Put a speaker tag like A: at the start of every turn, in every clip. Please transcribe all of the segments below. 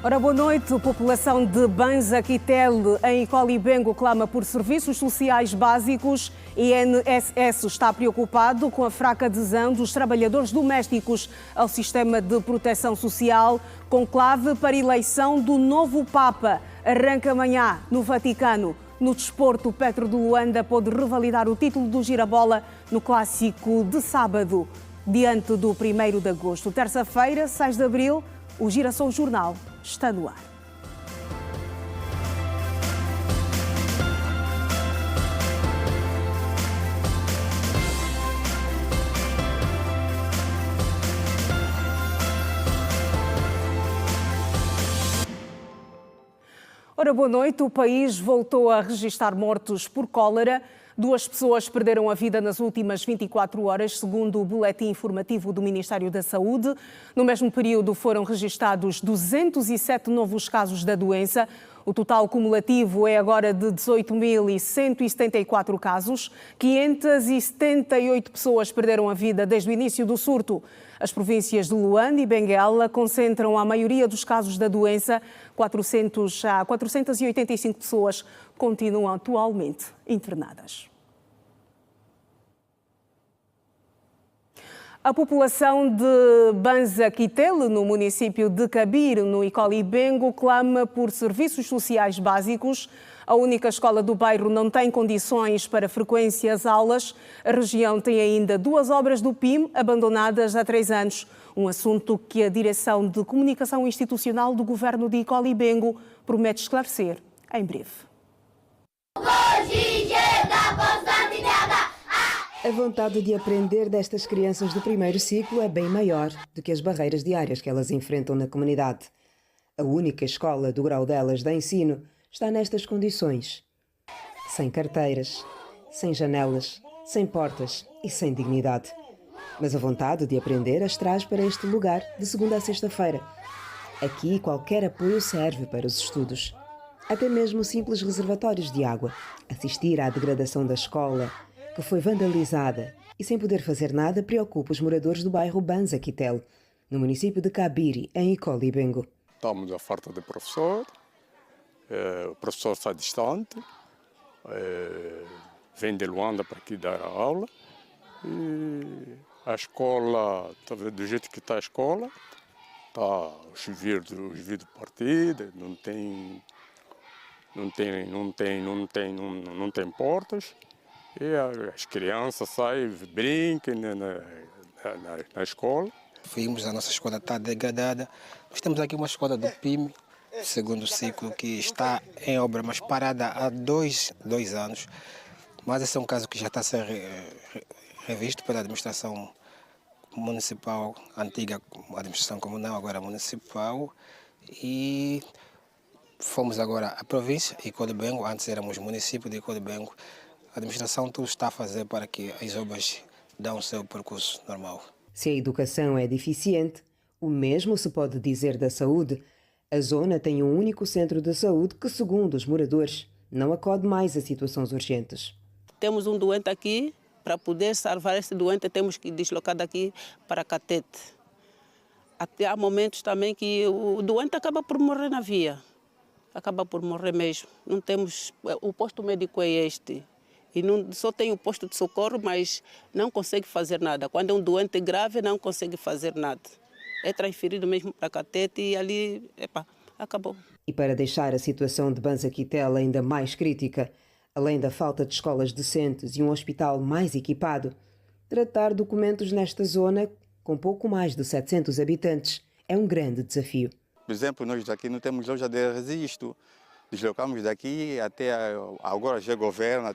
A: Ora, boa noite. A população de Banza Kitele, em Icolibengo, clama por serviços sociais básicos. E INSS está preocupado com a fraca adesão dos trabalhadores domésticos ao sistema de proteção social. Conclave para eleição do novo Papa arranca amanhã no Vaticano. No desporto, Petro de Luanda pôde revalidar o título do Girabola no clássico de sábado, diante do 1º de agosto. Terça-feira, 6 de abril, o Girassol Jornal está no ar. Ora, boa noite. O país voltou a registrar mortos por cólera. 2 pessoas perderam a vida nas últimas 24 horas, segundo o boletim informativo do Ministério da Saúde. No mesmo período foram registados 207 novos casos da doença. O total cumulativo é agora de 18.174 casos. 578 pessoas perderam a vida desde o início do surto. As províncias de Luanda e Benguela concentram a maioria dos casos da doença. 485 pessoas continuam atualmente internadas. A população de Banza Kitele, no município de Cabir, no Icolibengo, clama por serviços sociais básicos. A única escola do bairro não tem condições para frequência às aulas. A região tem ainda 2 obras do PIM abandonadas há 3 anos. Um assunto que a Direção de Comunicação Institucional do Governo de Icolibengo promete esclarecer em breve.
B: A vontade de aprender destas crianças do 1º ciclo é bem maior do que as barreiras diárias que elas enfrentam na comunidade. A única escola do grau delas de ensino está nestas condições. Sem carteiras, sem janelas, sem portas e sem dignidade. Mas a vontade de aprender as traz para este lugar de segunda a sexta-feira. Aqui qualquer apoio serve para os estudos. Até mesmo simples reservatórios de água. Assistir à degradação da escola, que foi vandalizada e sem poder fazer nada, preocupa os moradores do bairro Banza Kitele, no município de Cabiri, em Icolibengo.
C: Estamos à falta de professor, o professor está distante, vem de Luanda para aqui dar a aula, e a escola, do jeito que está a escola, está os vidros partidos, não tem portas. E as crianças saem, brincam na escola.
D: Vimos a nossa escola está degradada. Nós temos aqui uma escola do PIM, segundo ciclo, que está em obra, mas parada há dois anos. Mas esse é um caso que já está a ser revisto pela administração municipal, antiga administração comunal, agora municipal. E fomos agora à província, Icolibengo, antes éramos município de Icolibengo. A administração tudo está a fazer para que as obras dão o seu percurso normal.
B: Se a educação é deficiente, o mesmo se pode dizer da saúde. A zona tem um único centro de saúde que, segundo os moradores, não acode mais a situações urgentes.
E: Temos um doente aqui, para poder salvar esse doente temos que deslocar daqui para Catete. Até há momentos também que o doente acaba por morrer na via. Acaba por morrer mesmo. Não temos, o posto médico é este. E não, só tem o posto de socorro, mas não consegue fazer nada. Quando é um doente grave, não consegue fazer nada. É transferido mesmo para Catete e ali, acabou.
B: E para deixar a situação de Banza Kitele ainda mais crítica, além da falta de escolas decentes e um hospital mais equipado, tratar documentos nesta zona, com pouco mais de 700 habitantes, é um grande desafio.
C: Por exemplo, nós aqui não temos loja de registro. Deslocamos daqui até agora já governo,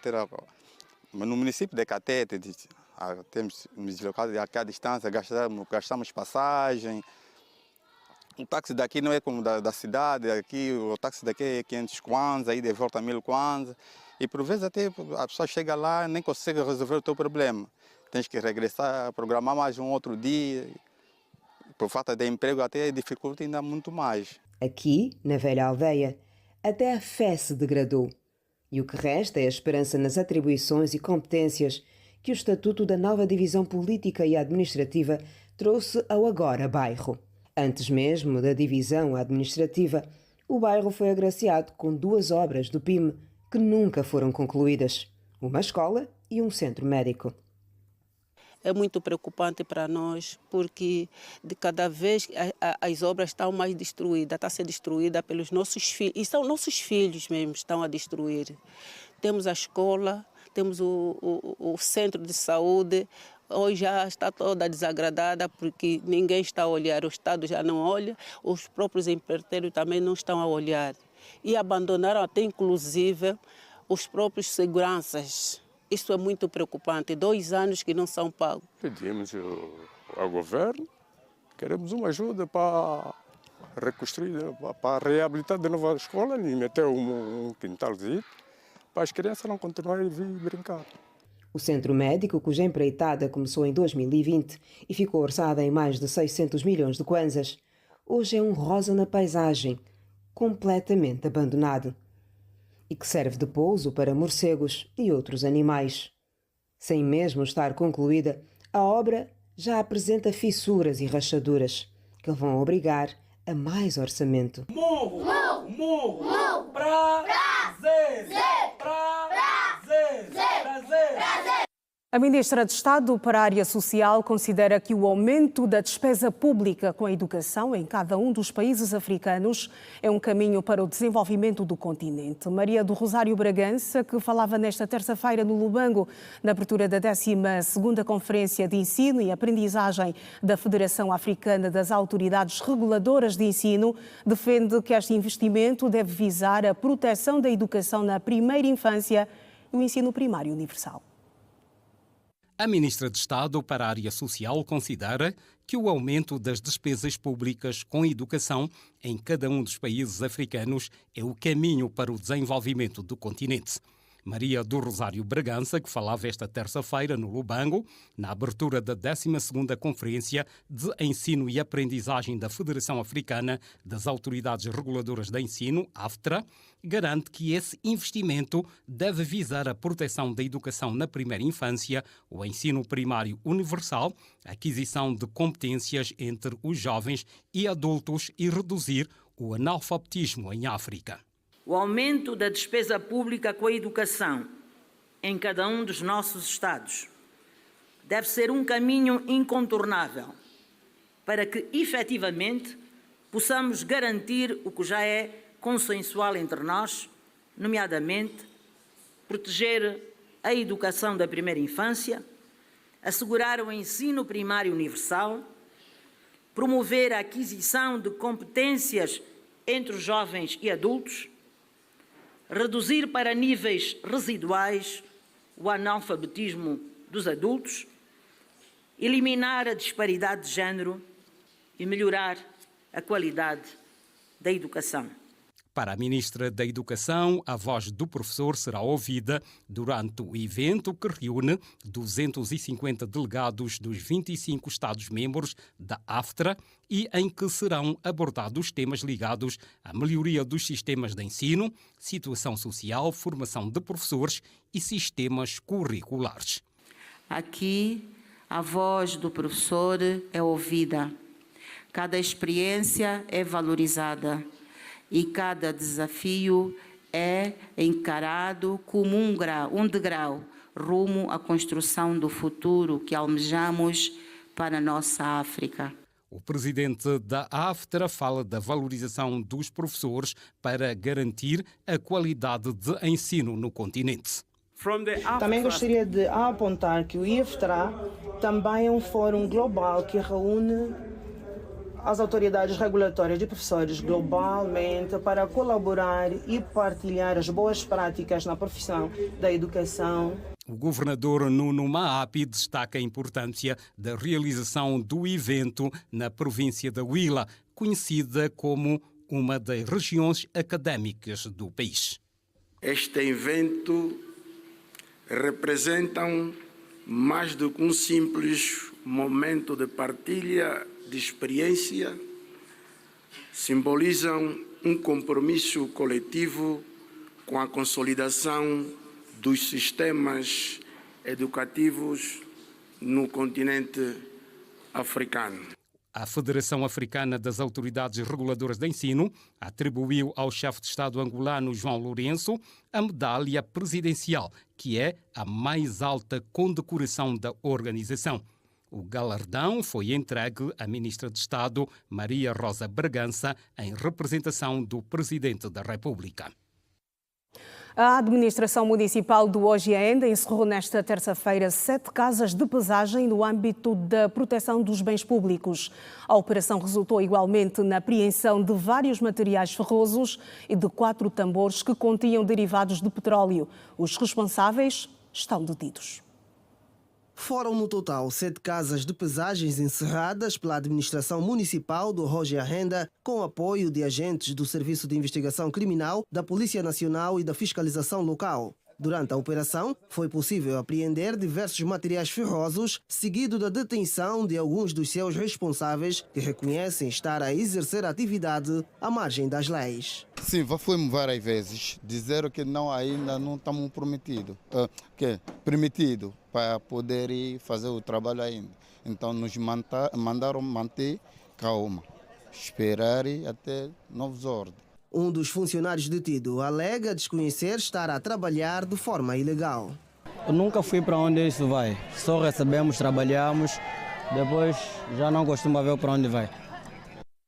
C: no município de Catete, temos deslocado aqui à distância, gastamos passagem. O táxi daqui não é como da cidade, aqui o táxi daqui é 500 kwanza, aí de volta a 1000 kwanza. E por vezes até a pessoa chega lá e nem consegue resolver o teu problema. Tens que regressar, programar mais um outro dia. Por falta de emprego até dificulta ainda muito mais.
B: Aqui, na velha aldeia, até a fé se degradou. E o que resta é a esperança nas atribuições e competências que o Estatuto da nova Divisão Política e Administrativa trouxe ao agora bairro. Antes mesmo da divisão administrativa, o bairro foi agraciado com 2 obras do PIME que nunca foram concluídas: uma escola e um centro médico.
E: É muito preocupante para nós, porque de cada vez as obras estão mais destruídas, está a ser destruída pelos nossos filhos, e são nossos filhos mesmo que estão a destruir. Temos a escola, temos o centro de saúde, hoje já está toda desagradada porque ninguém está a olhar, o Estado já não olha, os próprios empreiteiros também não estão a olhar. E abandonaram até inclusive os próprios seguranças. Isso é muito preocupante, 2 anos que não são pagos.
F: Pedimos ao governo, queremos uma ajuda para reconstruir, para reabilitar de novo a escola e meter um quintalzinho para as crianças não continuarem a vir brincar.
B: O centro médico, cuja empreitada começou em 2020 e ficou orçada em mais de 600 milhões de kwanzas, hoje é um rosa na paisagem, completamente abandonado, e que serve de pouso para morcegos e outros animais. Sem mesmo estar concluída, a obra já apresenta fissuras e rachaduras que vão obrigar a mais orçamento.
G: Morro! Morro! Morro! Prazer! Prazer! Prazer!
A: A Ministra de Estado para a Área Social considera que o aumento da despesa pública com a educação em cada um dos países africanos é um caminho para o desenvolvimento do continente. Maria do Rosário Bragança, que falava nesta terça-feira no Lubango, na abertura da 12ª Conferência de Ensino e Aprendizagem da Federação Africana das Autoridades Reguladoras de Ensino, defende que este investimento deve visar a proteção da educação na primeira infância e o ensino primário universal.
H: A Ministra de Estado para a Área Social considera que o aumento das despesas públicas com educação em cada um dos países africanos é o caminho para o desenvolvimento do continente. Maria do Rosário Bragança, que falava esta terça-feira no Lubango, na abertura da 12ª Conferência de Ensino e Aprendizagem da Federação Africana das Autoridades Reguladoras de Ensino, AFTRA, garante que esse investimento deve visar a proteção da educação na primeira infância, o ensino primário universal, a aquisição de competências entre os jovens e adultos e reduzir o analfabetismo em África.
I: O aumento da despesa pública com a educação em cada um dos nossos Estados deve ser um caminho incontornável para que, efetivamente, possamos garantir o que já é consensual entre nós, nomeadamente, proteger a educação da primeira infância, assegurar o ensino primário universal, promover a aquisição de competências entre os jovens e adultos, reduzir para níveis residuais o analfabetismo dos adultos, eliminar a disparidade de género e melhorar a qualidade da educação.
H: Para a Ministra da Educação, a voz do professor será ouvida durante o evento que reúne 250 delegados dos 25 Estados-membros da AFTRA e em que serão abordados temas ligados à melhoria dos sistemas de ensino, situação social, formação de professores e sistemas curriculares.
J: Aqui, a voz do professor é ouvida, cada experiência é valorizada e cada desafio é encarado como um degrau rumo à construção do futuro que almejamos para a nossa África.
H: O presidente da AFTRA fala da valorização dos professores para garantir a qualidade de ensino no continente.
K: Também gostaria de apontar que o IFTRA também é um fórum global que reúne as autoridades regulatórias de professores globalmente para colaborar e partilhar as boas práticas na profissão da educação.
H: O governador Nuno Maapi destaca a importância da realização do evento na província da Huila, conhecida como uma das regiões académicas do país.
L: Este evento representa mais do que um simples momento de partilha de experiência, simbolizam um compromisso coletivo com a consolidação dos sistemas educativos no continente africano.
H: A Federação Africana das Autoridades Reguladoras de Ensino atribuiu ao chefe de Estado angolano João Lourenço a medalha presidencial, que é a mais alta condecoração da organização. O galardão foi entregue à ministra de Estado, Maria Rosa Bragança, em representação do Presidente da República.
A: A administração municipal do Hoje e Ainda encerrou nesta terça-feira 7 casas de pesagem no âmbito da proteção dos bens públicos. A operação resultou igualmente na apreensão de vários materiais ferrosos e de 4 tambores que continham derivados de petróleo. Os responsáveis estão detidos.
M: Foram no total 7 casas de pesagens encerradas pela administração municipal do Hoje e Ainda, com apoio de agentes do Serviço de Investigação Criminal, da Polícia Nacional e da Fiscalização Local. Durante a operação, foi possível apreender diversos materiais ferrosos, seguido da detenção de alguns dos seus responsáveis, que reconhecem estar a exercer atividade à margem das leis.
N: Sim, fomos várias vezes dizer que não, ainda não estamos permitido para poder ir fazer o trabalho ainda. Então nos mandaram manter calma, esperar até novas ordens.
M: Um dos funcionários detido alega desconhecer estar a trabalhar de forma ilegal.
O: Eu nunca fui para onde isso vai. Só recebemos, trabalhamos, depois já não costumo ver para onde vai.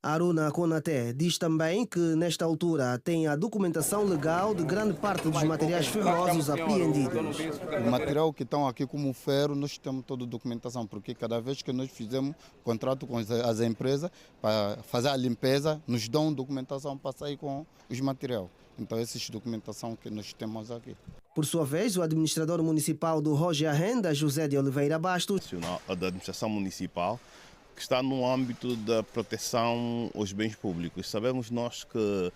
M: Aruna Konaté diz também que, nesta altura, tem a documentação legal de grande parte dos materiais ferrosos apreendidos.
N: O material que estão aqui como ferro, nós temos toda a documentação, porque cada vez que nós fizemos contrato com as empresas para fazer a limpeza, nos dão documentação para sair com os materiais. Então, essa é a documentação que nós temos aqui.
M: Por sua vez, o administrador municipal do Hoje e Ainda, José de Oliveira Bastos,
P: da administração municipal, que está no âmbito da proteção aos bens públicos. Sabemos nós que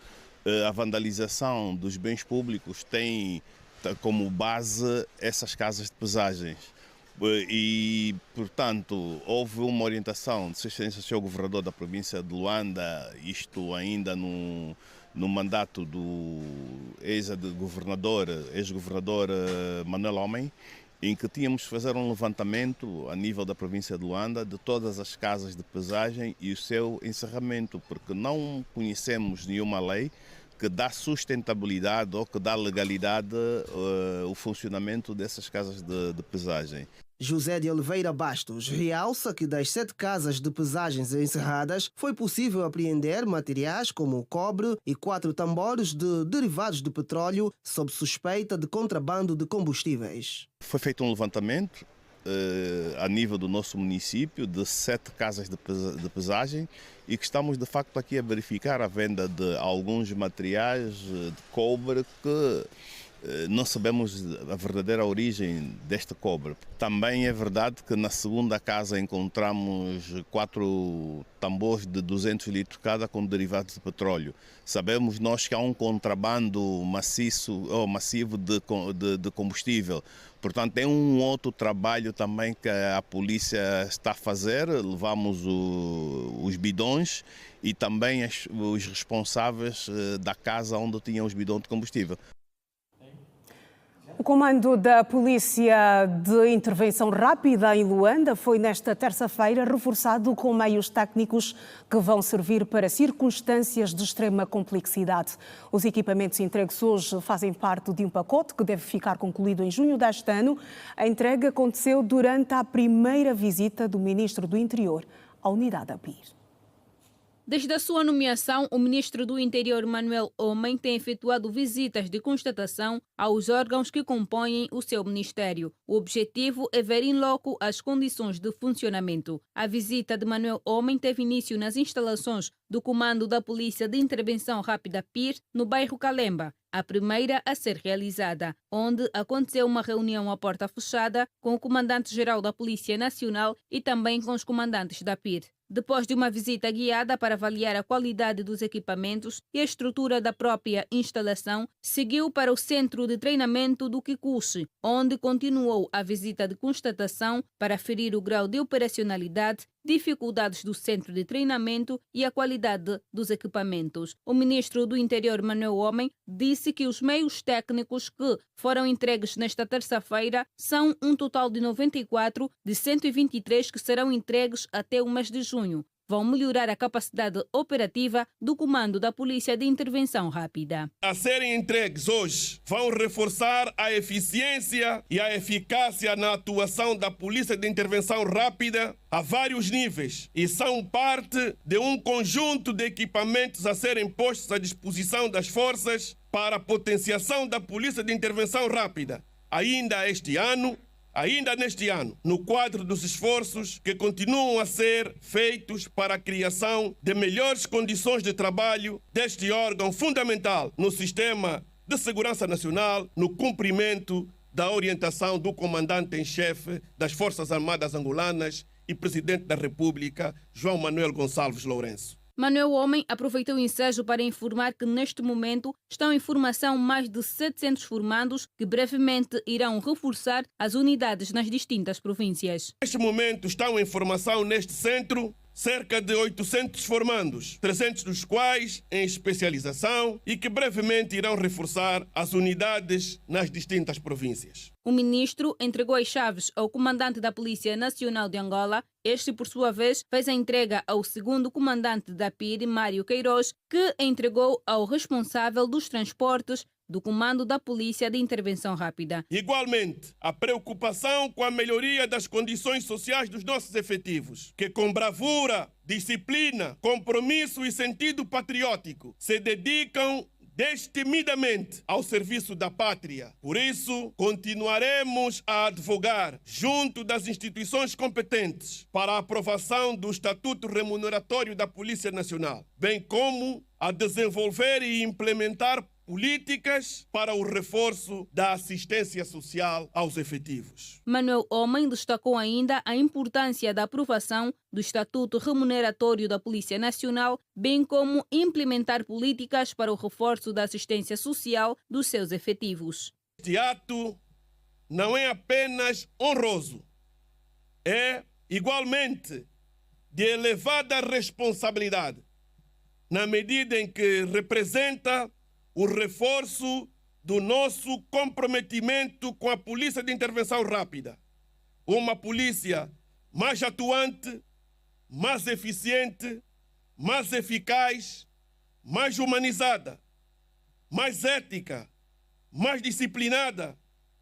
P: a vandalização dos bens públicos tem como base essas casas de pesagens. E, portanto, houve uma orientação de Sua Excelência, o Sr. Governador da província de Luanda, isto ainda no mandato do ex-governador Manuel Homem, em que tínhamos que fazer um levantamento a nível da província de Luanda de todas as casas de pesagem e o seu encerramento, porque não conhecemos nenhuma lei que dá sustentabilidade ou que dá legalidade ao funcionamento dessas casas de pesagem.
M: José de Oliveira Bastos realça que das 7 casas de pesagens encerradas foi possível apreender materiais como o cobre e 4 tambores de derivados de petróleo sob suspeita de contrabando de combustíveis.
P: Foi feito um levantamento a nível do nosso município de 7 casas de pesagem e que estamos de facto aqui a verificar a venda de alguns materiais de cobre que não sabemos a verdadeira origem deste cobre. Também é verdade que na segunda casa encontramos 4 tambores de 200 litros cada com derivados de petróleo. Sabemos nós que há um contrabando massivo de combustível. Portanto, é um outro trabalho também que a polícia está a fazer. Levamos os bidões e também os responsáveis da casa onde tinham os bidões de combustível.
A: O comando da Polícia de Intervenção Rápida em Luanda foi nesta terça-feira reforçado com meios técnicos que vão servir para circunstâncias de extrema complexidade. Os equipamentos entregues hoje fazem parte de um pacote que deve ficar concluído em junho deste ano. A entrega aconteceu durante a primeira visita do Ministro do Interior à unidade da PIR.
Q: Desde a sua nomeação, o ministro do Interior, Manuel Homem, tem efetuado visitas de constatação aos órgãos que compõem o seu ministério. O objetivo é ver em loco as condições de funcionamento. A visita de Manuel Homem teve início nas instalações do Comando da Polícia de Intervenção Rápida PIR, no bairro Calemba, a primeira a ser realizada, onde aconteceu uma reunião à porta fechada com o comandante-geral da Polícia Nacional e também com os comandantes da PIR. Depois de uma visita guiada para avaliar a qualidade dos equipamentos e a estrutura da própria instalação, seguiu para o Centro de Treinamento do Kikuchi, onde continuou a visita de constatação para aferir o grau de operacionalidade, dificuldades do centro de treinamento e a qualidade dos equipamentos. O ministro do Interior, Manuel Homem, disse que os meios técnicos que foram entregues nesta terça-feira são um total de 94 de 123 que serão entregues até o mês de junho. vão melhorar a capacidade operativa do Comando da Polícia de Intervenção Rápida.
R: A serem entregues hoje vão reforçar a eficiência e a eficácia na atuação da Polícia de Intervenção Rápida a vários níveis e são parte de um conjunto de equipamentos a serem postos à disposição das forças para a potenciação da Polícia de Intervenção Rápida ainda neste ano, no quadro dos esforços que continuam a ser feitos para a criação de melhores condições de trabalho deste órgão fundamental no sistema de segurança nacional, no cumprimento da orientação do comandante em chefe das Forças Armadas Angolanas e Presidente da República, João Manuel Gonçalves Lourenço.
Q: Manuel Homem aproveitou o ensejo para informar que neste momento estão em formação mais de 700 formandos que brevemente irão reforçar as unidades nas distintas províncias.
R: Neste momento estão em formação neste centro cerca de 800 formandos, 300 dos quais em especialização e que brevemente irão reforçar as unidades nas distintas províncias.
Q: O ministro entregou as chaves ao comandante da Polícia Nacional de Angola. Este, por sua vez, fez a entrega ao segundo comandante da PIR, Mário Queiroz, que entregou ao responsável dos transportes do Comando da Polícia de Intervenção Rápida.
R: Igualmente, a preocupação com a melhoria das condições sociais dos nossos efetivos, que com bravura, disciplina, compromisso e sentido patriótico se dedicam destemidamente ao serviço da pátria. Por isso, continuaremos a advogar junto das instituições competentes para a aprovação do Estatuto Remuneratório da Polícia Nacional, bem como a desenvolver e implementar políticas para o reforço da assistência social aos efetivos.
Q: Manuel Homem destacou ainda a importância da aprovação do Estatuto Remuneratório da Polícia Nacional, bem como implementar políticas para o reforço da assistência social dos seus efetivos.
R: Este ato não é apenas honroso, é igualmente de elevada responsabilidade, na medida em que representa o reforço do nosso comprometimento com a Polícia de Intervenção Rápida. Uma polícia mais atuante, mais eficiente, mais eficaz, mais humanizada, mais ética, mais disciplinada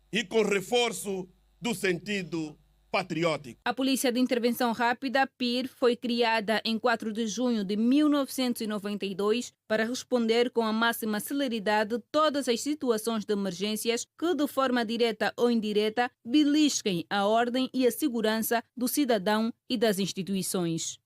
R: e com reforço do sentido patriótico.
Q: A Polícia de Intervenção Rápida, PIR, foi criada em 4 de junho de 1992 para responder com a máxima celeridade todas as situações de emergências que, de forma direta ou indireta, belisquem a ordem e a segurança do cidadão e das instituições.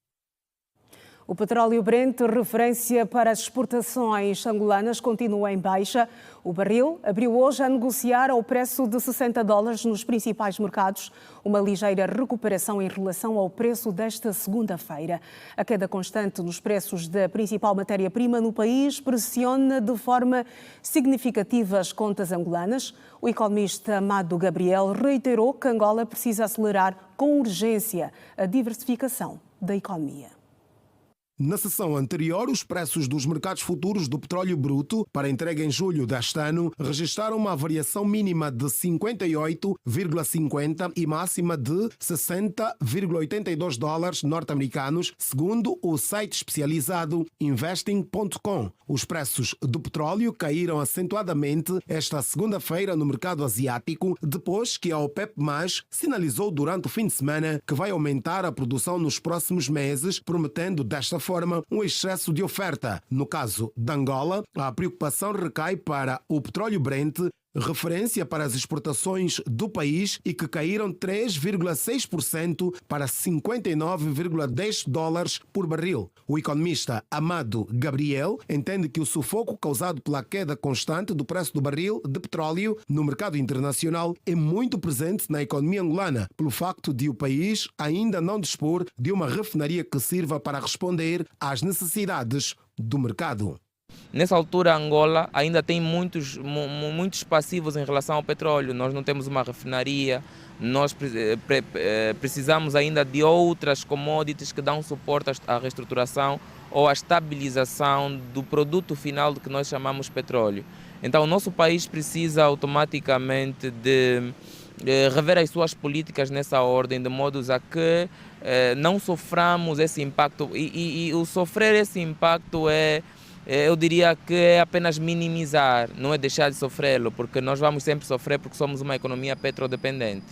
A: O petróleo Brent, referência para as exportações angolanas, continua em baixa. O barril abriu hoje a negociar ao preço de $60 nos principais mercados, uma ligeira recuperação em relação ao preço desta segunda-feira. A queda constante nos preços da principal matéria-prima no país pressiona de forma significativa as contas angolanas. O economista Amado Gabriel reiterou que Angola precisa acelerar com urgência a diversificação da economia.
S: Na sessão anterior, os preços dos mercados futuros do petróleo bruto para entrega em julho deste ano registraram uma variação mínima de 58,50 e máxima de $60,82 norte-americanos, segundo o site especializado Investing.com. Os preços do petróleo caíram acentuadamente esta segunda-feira no mercado asiático, depois que a OPEP+ sinalizou durante o fim de semana que vai aumentar a produção nos próximos meses, prometendo desta forma um excesso de oferta. No caso de Angola, a preocupação recai para o petróleo Brent, referência para as exportações do país, e que caíram 3,6% para $59,10 por barril. O economista Amado Gabriel entende que o sufoco causado pela queda constante do preço do barril de petróleo no mercado internacional é muito presente na economia angolana, pelo facto de o país ainda não dispor de uma refinaria que sirva para responder às necessidades do mercado.
T: Nessa altura, Angola ainda tem muitos passivos em relação ao petróleo. Nós não temos uma refinaria, nós precisamos ainda de outras commodities que dão suporte à reestruturação ou à estabilização do produto final do que nós chamamos petróleo. Então, o nosso país precisa automaticamente de rever as suas políticas nessa ordem, de modo a que não soframos esse impacto. E o sofrer esse impacto eu diria que é apenas minimizar, não é deixar de sofrê-lo, porque nós vamos sempre sofrer porque somos uma economia petrodependente.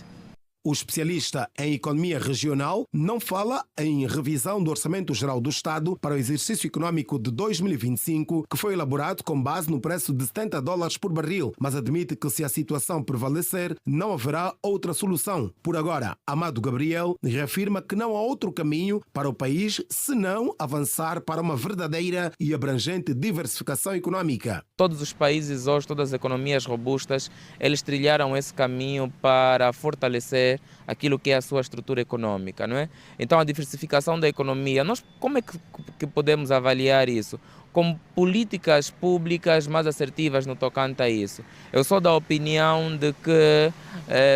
S: O especialista em economia regional não fala em revisão do Orçamento Geral do Estado para o exercício econômico de 2025, que foi elaborado com base no preço de $70 por barril, mas admite que se a situação prevalecer, não haverá outra solução. Por agora, Amado Gabriel reafirma que não há outro caminho para o país senão avançar para uma verdadeira e abrangente diversificação econômica.
T: Todos os países hoje, todas as economias robustas, eles trilharam esse caminho para fortalecer aquilo que é a sua estrutura econômica, não é? Então a diversificação da economia, nós como é que podemos avaliar isso? Com políticas públicas mais assertivas no tocante a isso. Eu sou da opinião de que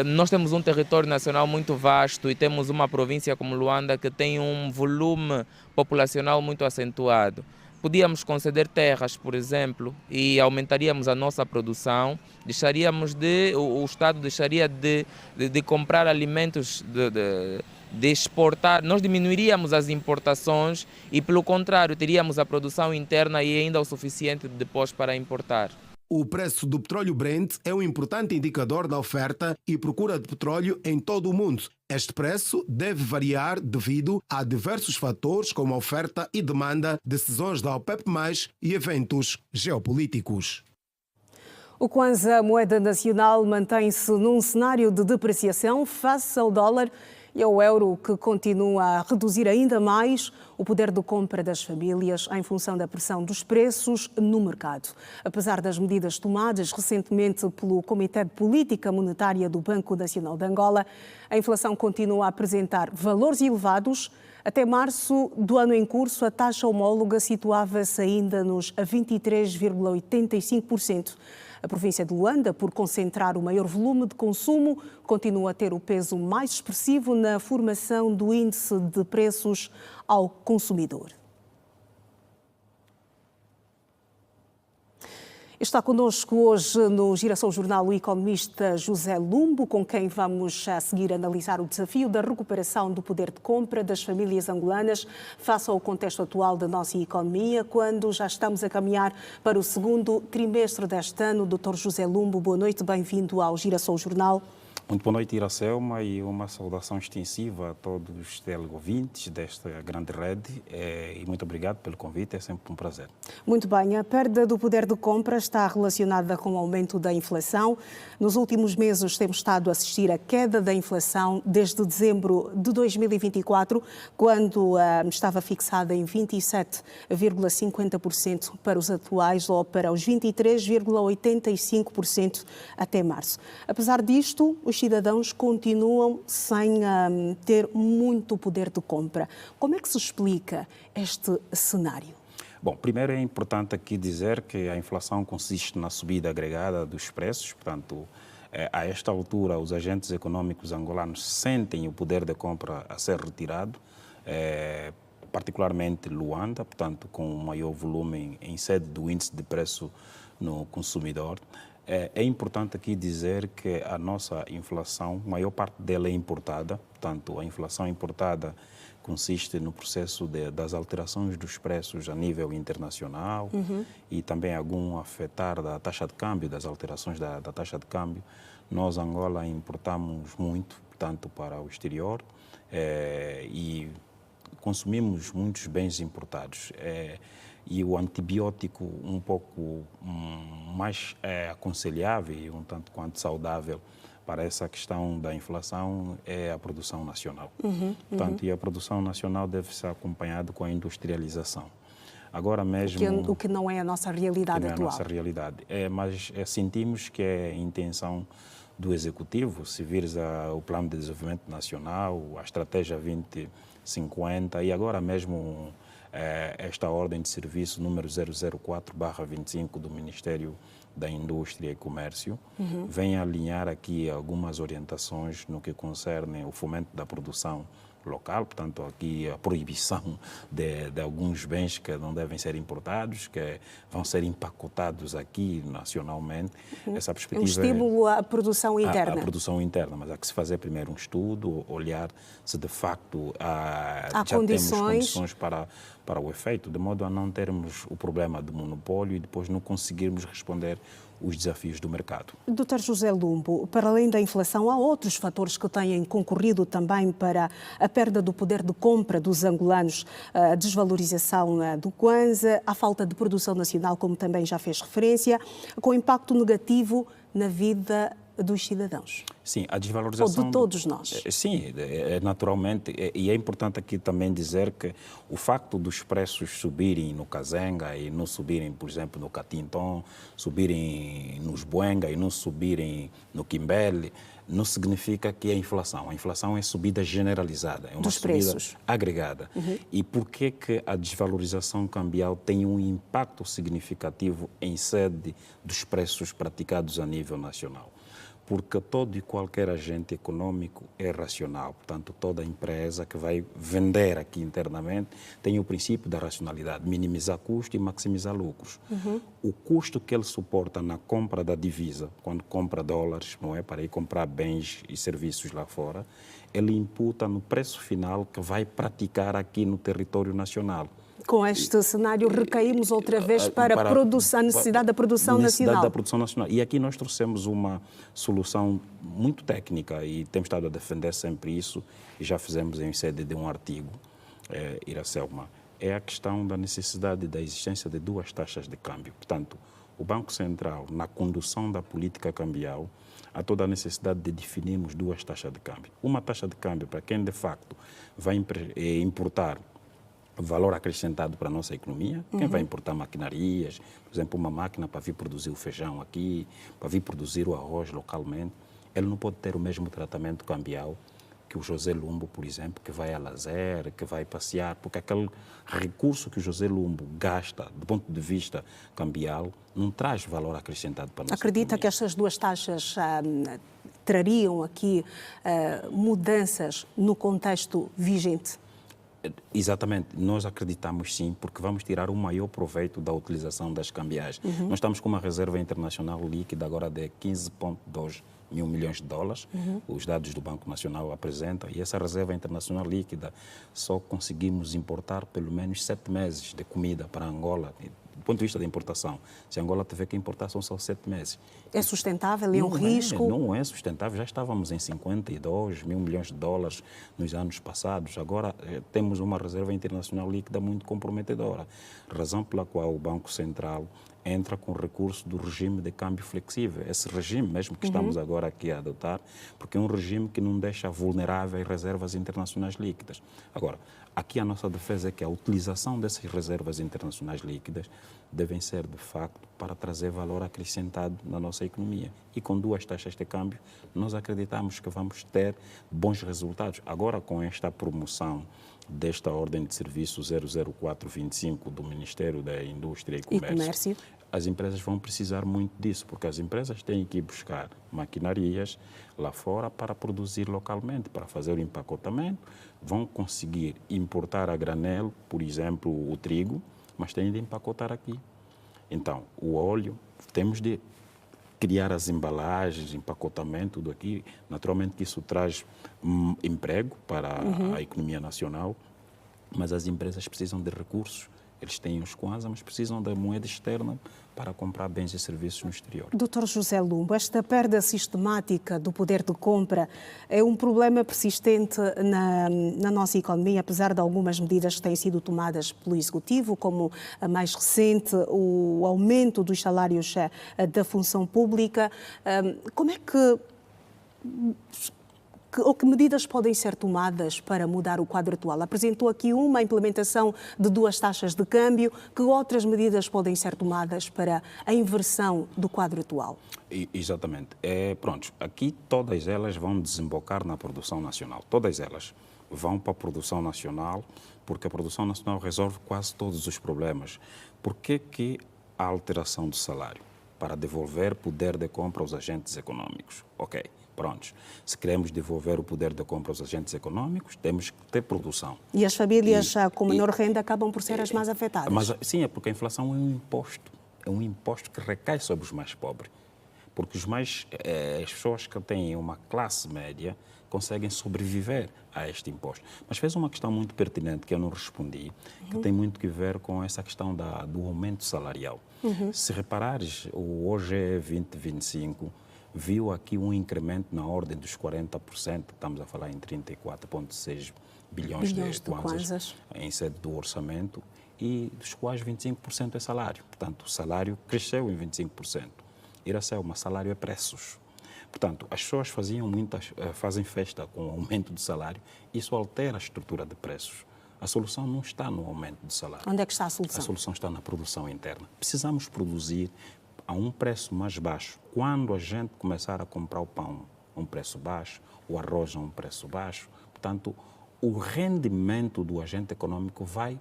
T: nós temos um território nacional muito vasto e temos uma província como Luanda que tem um volume populacional muito acentuado. Podíamos conceder terras, por exemplo, e aumentaríamos a nossa produção, o Estado deixaria de comprar alimentos, de exportar, nós diminuiríamos as importações e, pelo contrário, teríamos a produção interna e ainda o suficiente depois para importar.
S: O preço do petróleo Brent é um importante indicador da oferta e procura de petróleo em todo o mundo. Este preço deve variar devido a diversos fatores como a oferta e demanda, decisões da OPEP+, e eventos geopolíticos.
A: O Kwanza, moeda nacional, mantém-se num cenário de depreciação face ao dólar e ao euro, que continua a reduzir ainda mais o poder de compra das famílias em função da pressão dos preços no mercado. Apesar das medidas tomadas recentemente pelo Comitê de Política Monetária do Banco Nacional de Angola, a inflação continua a apresentar valores elevados. Até março do ano em curso, a taxa homóloga situava-se ainda nos 23,85%. A província de Luanda, por concentrar o maior volume de consumo, continua a ter o peso mais expressivo na formação do índice de preços ao consumidor. Está connosco hoje no Girassol Jornal o economista José Lumbo, com quem vamos a seguir analisar o desafio da recuperação do poder de compra das famílias angolanas face ao contexto atual da nossa economia, quando já estamos a caminhar para o segundo trimestre deste ano. Dr. José Lumbo, boa noite, bem-vindo ao Girassol Jornal.
U: Muito boa noite, Iracelma, e uma saudação extensiva a todos os teleouvintes desta grande rede e muito obrigado pelo convite, é sempre um prazer.
A: Muito bem, a perda do poder de compra está relacionada com o aumento da inflação. Nos últimos meses temos estado a assistir à queda da inflação desde dezembro de 2024, quando estava fixada em 27,50% para os atuais ou para os 23,85% até março. Apesar disto, os cidadãos continuam sem ter muito poder de compra. Como é que se explica este cenário?
U: Bom, primeiro é importante aqui dizer que a inflação consiste na subida agregada dos preços, portanto, a esta altura os agentes econômicos angolanos sentem o poder de compra a ser retirado, particularmente Luanda, portanto, com o maior volume em sede do índice de preço no consumidor. É importante aqui dizer que a nossa inflação, a maior parte dela é importada, portanto, a inflação importada consiste no processo das alterações dos preços a nível internacional e também algum afetar da taxa de câmbio, das alterações da taxa de câmbio. Nós, Angola, importamos muito, portanto, para o exterior e consumimos muitos bens importados. E o antibiótico um pouco mais aconselhável e um tanto quanto saudável para essa questão da inflação é a produção nacional. Portanto, e a produção nacional deve ser acompanhada com a industrialização. Agora mesmo...
A: O que não é a nossa realidade atual.
U: Não é a nossa realidade. Mas sentimos que é a intenção do Executivo, se vires o Plano de Desenvolvimento Nacional, a Estratégia 2050 e agora mesmo... esta ordem de serviço número 004/25 do Ministério da Indústria e Comércio vem alinhar aqui algumas orientações no que concerne o fomento da produção local, portanto aqui a proibição de alguns bens que não devem ser importados, que vão ser empacotados aqui nacionalmente. Essa perspectiva
A: um estímulo à produção interna.
U: À produção interna, mas há que se fazer primeiro um estudo, olhar se de facto já temos condições para o efeito, de modo a não termos o problema do monopólio e depois não conseguirmos responder os desafios do mercado.
A: Dr. José Lumbo, para além da inflação, há outros fatores que têm concorrido também para a perda do poder de compra dos angolanos, a desvalorização do Kwanza, a falta de produção nacional, como também já fez referência, com impacto negativo na vida dos cidadãos.
U: Sim, a desvalorização...
A: Ou de todos nós.
U: Sim, naturalmente. E é importante aqui também dizer que o facto dos preços subirem no Kazenga e não subirem, por exemplo, no Catinton, subirem nos Buenga e não subirem no Quimbele, não significa que é inflação. A inflação é subida generalizada, é uma subida agregada. E por que a desvalorização cambial tem um impacto significativo em sede dos preços praticados a nível nacional? Porque todo e qualquer agente econômico é racional. Portanto, toda empresa que vai vender aqui internamente tem o princípio da racionalidade, minimizar custo e maximizar lucros. O custo que ele suporta na compra da divisa, quando compra dólares, não é, para ir comprar bens e serviços lá fora, ele imputa no preço final que vai praticar aqui no território nacional.
A: Com este cenário, recaímos outra vez para a necessidade da produção nacional.
U: Da produção nacional. E aqui nós trouxemos uma solução muito técnica e temos estado a defender sempre isso e já fizemos em sede de um artigo, Iracelma. É a questão da necessidade da existência de duas taxas de câmbio. Portanto, o Banco Central, na condução da política cambial, há toda a necessidade de definirmos duas taxas de câmbio. Uma taxa de câmbio para quem, de facto, vai importar valor acrescentado para a nossa economia. Quem vai importar maquinarias, por exemplo, uma máquina para vir produzir o feijão aqui, para vir produzir o arroz localmente, ele não pode ter o mesmo tratamento cambial que o José Lumbo, por exemplo, que vai a lazer, que vai passear, porque aquele recurso que o José Lumbo gasta, do ponto de vista cambial, não traz valor acrescentado para a nossa
A: Acredita
U: economia.
A: que estas duas taxas trariam aqui mudanças no contexto vigente?
U: Exatamente, nós acreditamos sim, porque vamos tirar o maior proveito da utilização das cambiais. Nós estamos com uma reserva internacional líquida agora de 15,2 mil milhões de dólares. Os dados do Banco Nacional apresentam, e essa reserva internacional líquida só conseguimos importar pelo menos 7 meses de comida para Angola. Do ponto de vista da importação, se Angola tiver que importar, são só 7 meses.
A: É sustentável? É um risco?
U: Não é sustentável. Já estávamos em 52 mil milhões de dólares nos anos passados. Agora temos uma reserva internacional líquida muito comprometedora. Razão pela qual o Banco Central entra com o recurso do regime de câmbio flexível. Esse regime mesmo que estamos agora aqui a adotar, porque é um regime que não deixa vulneráveis reservas internacionais líquidas. Agora, aqui a nossa defesa é que a utilização dessas reservas internacionais líquidas devem ser, de facto, para trazer valor acrescentado na nossa economia. E com duas taxas de câmbio, nós acreditamos que vamos ter bons resultados. Agora, com esta promoção desta ordem de serviço 00425 do Ministério da Indústria e Comércio, as empresas vão precisar muito disso, porque as empresas têm que ir buscar maquinarias lá fora para produzir localmente, para fazer o empacotamento, vão conseguir importar a granel, por exemplo, o trigo, mas têm de empacotar aqui. Então, o óleo, temos de criar as embalagens, empacotamento, tudo aqui. Naturalmente que isso traz emprego para a economia nacional, mas as empresas precisam de recursos. Eles têm os Kwanza, mas precisam da moeda externa para comprar bens e serviços no exterior.
A: Dr. José Lumbo, esta perda sistemática do poder de compra é um problema persistente na nossa economia, apesar de algumas medidas que têm sido tomadas pelo Executivo, como a mais recente, o aumento dos salários da função pública. Como é que medidas podem ser tomadas para mudar o quadro atual? Apresentou aqui uma implementação de duas taxas de câmbio. Que outras medidas podem ser tomadas para a inversão do quadro atual?
U: Exatamente. Pronto, aqui todas elas vão desembocar na produção nacional. Todas elas vão para a produção nacional, porque a produção nacional resolve quase todos os problemas. Por que a alteração do salário? Para devolver poder de compra aos agentes econômicos. Ok. prontos. Se queremos devolver o poder de compra aos agentes econômicos, temos que ter produção.
A: E as famílias com menor renda acabam por ser as mais afetadas?
U: Mas, sim, é porque a inflação é um imposto. É um imposto que recai sobre os mais pobres. Porque as pessoas que têm uma classe média conseguem sobreviver a este imposto. Mas fez uma questão muito pertinente que eu não respondi, que tem muito que ver com essa questão do aumento salarial. Se reparares, o OGE 2025 viu aqui um incremento na ordem dos 40%, estamos a falar em 34,6 bilhões de kwanzas em sede do orçamento, e dos quais 25% é salário. Portanto, o salário cresceu em 25%. Iracema, mas salário é preços. Portanto, as pessoas fazem festa com o aumento do salário, isso altera a estrutura de preços. A solução não está no aumento do salário.
A: Onde é que está a solução?
U: A solução está na produção interna. Precisamos produzir a um preço mais baixo. Quando a gente começar a comprar o pão a um preço baixo, o arroz a um preço baixo, portanto, o rendimento do agente econômico vai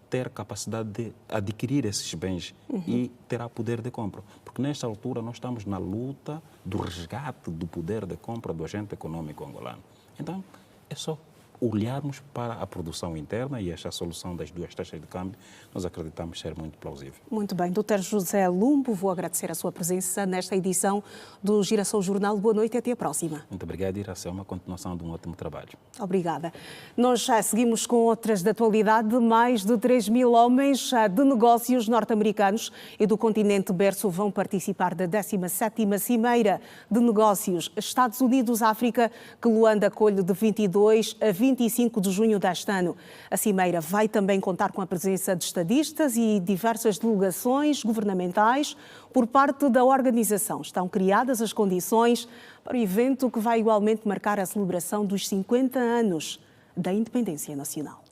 U: ter capacidade de adquirir esses bens e terá poder de compra. Porque nesta altura nós estamos na luta do resgate do poder de compra do agente econômico angolano. Então, é só olharmos para a produção interna e esta solução das duas taxas de câmbio, nós acreditamos ser muito plausível.
A: Muito bem. Dr. José Lumbo, vou agradecer a sua presença nesta edição do Girassol Jornal. Boa noite e até a próxima.
U: Muito obrigado, Iracema. Uma continuação de um ótimo trabalho.
A: Obrigada. Nós já seguimos com outras de atualidade. Mais de 3.000 homens de negócios norte-americanos e do continente berço vão participar da 17ª Cimeira de Negócios Estados Unidos-África, que Luanda acolhe de 22 a 25 de junho deste ano. A Cimeira vai também contar com a presença de estadistas e diversas delegações governamentais por parte da organização. Estão criadas as condições para o evento que vai igualmente marcar a celebração dos 50 anos da independência nacional.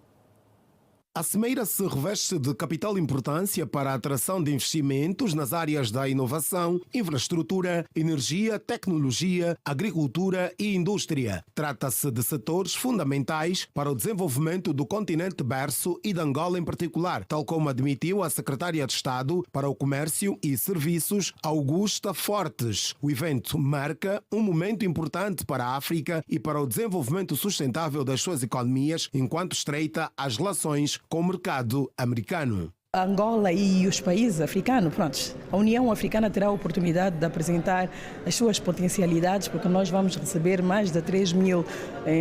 S: A Cimeira se reveste de capital importância para a atração de investimentos nas áreas da inovação, infraestrutura, energia, tecnologia, agricultura e indústria. Trata-se de setores fundamentais para o desenvolvimento do continente berço e de Angola em particular, tal como admitiu a secretária de Estado para o Comércio e Serviços, Augusta Fortes. O evento marca um momento importante para a África e para o desenvolvimento sustentável das suas economias, enquanto estreita as relações com o mercado americano.
D: Angola e os países africanos, a União Africana terá a oportunidade de apresentar as suas potencialidades, porque nós vamos receber mais de 3.000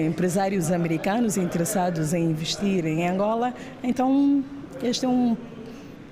D: empresários americanos interessados em investir em Angola. Então, este é um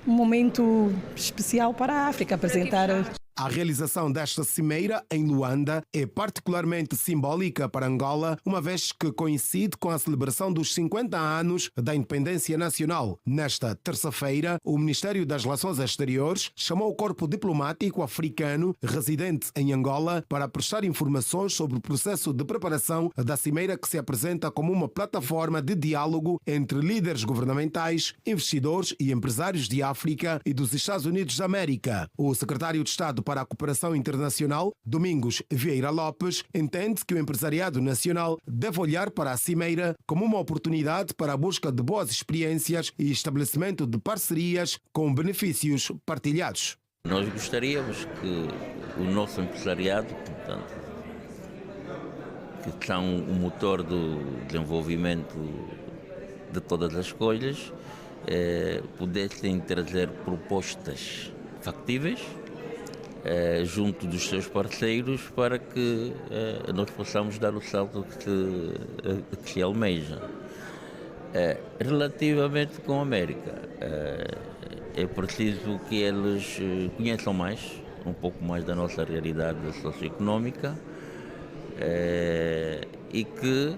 D: momento especial para a África apresentar.
S: A realização desta cimeira em Luanda é particularmente simbólica para Angola, uma vez que coincide com a celebração dos 50 anos da independência nacional. Nesta terça-feira, o Ministério das Relações Exteriores chamou o corpo diplomático africano residente em Angola para prestar informações sobre o processo de preparação da cimeira, que se apresenta como uma plataforma de diálogo entre líderes governamentais, investidores e empresários de África e dos Estados Unidos da América. O secretário de Estado para a Cooperação Internacional, Domingos Vieira Lopes, entende que o empresariado nacional deve olhar para a cimeira como uma oportunidade para a busca de boas experiências e estabelecimento de parcerias com benefícios partilhados.
V: Nós gostaríamos que o nosso empresariado, portanto, que são o motor do desenvolvimento de todas as coisas, pudessem trazer propostas factíveis junto dos seus parceiros para que nós possamos dar o salto que se almeja. Relativamente com a América, é preciso que eles conheçam um pouco mais da nossa realidade socioeconómica e que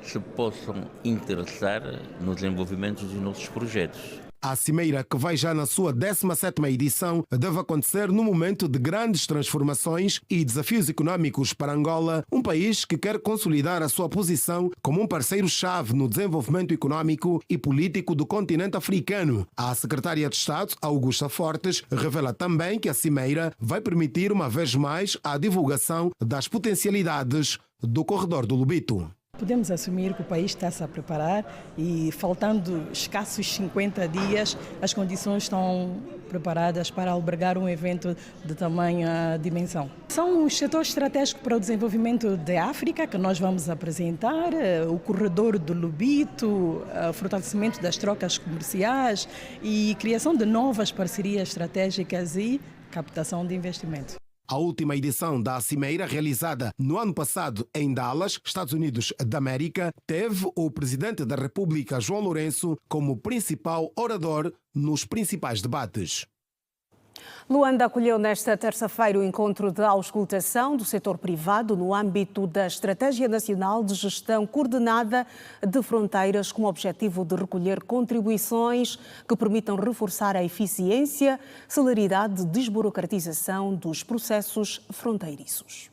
V: se possam interessar nos desenvolvimentos dos nossos projetos.
S: A cimeira, que vai já na sua 17ª edição, deve acontecer num momento de grandes transformações e desafios econômicos para Angola, um país que quer consolidar a sua posição como um parceiro-chave no desenvolvimento econômico e político do continente africano. A secretária de Estado, Augusta Fortes, revela também que a cimeira vai permitir uma vez mais a divulgação das potencialidades do Corredor do Lobito.
D: podemos assumir que o país está-se a preparar e, faltando escassos 50 dias, as condições estão preparadas para albergar um evento de tamanha dimensão. São os setores estratégicos para o desenvolvimento da África que nós vamos apresentar, o corredor do Lobito, o fortalecimento das trocas comerciais e criação de novas parcerias estratégicas e captação de investimento.
S: A última edição da Cimeira, realizada no ano passado em Dallas, Estados Unidos da América, teve o presidente da República, João Lourenço, como principal orador nos principais debates.
A: Luanda acolheu nesta terça-feira o encontro de auscultação do setor privado no âmbito da Estratégia Nacional de Gestão Coordenada de Fronteiras, com o objetivo de recolher contribuições que permitam reforçar a eficiência, celeridade e desburocratização dos processos fronteiriços.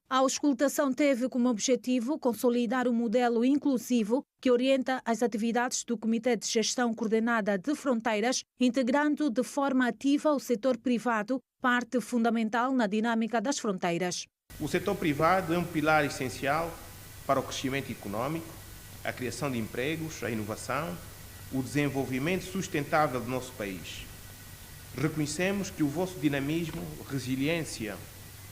C: A auscultação teve como objetivo consolidar um modelo inclusivo que orienta as atividades do Comitê de Gestão Coordenada de Fronteiras, integrando de forma ativa o setor privado, parte fundamental na dinâmica das fronteiras.
E: O setor privado é um pilar essencial para o crescimento econômico, a criação de empregos, a inovação, o desenvolvimento sustentável do nosso país. Reconhecemos que o vosso dinamismo, resiliência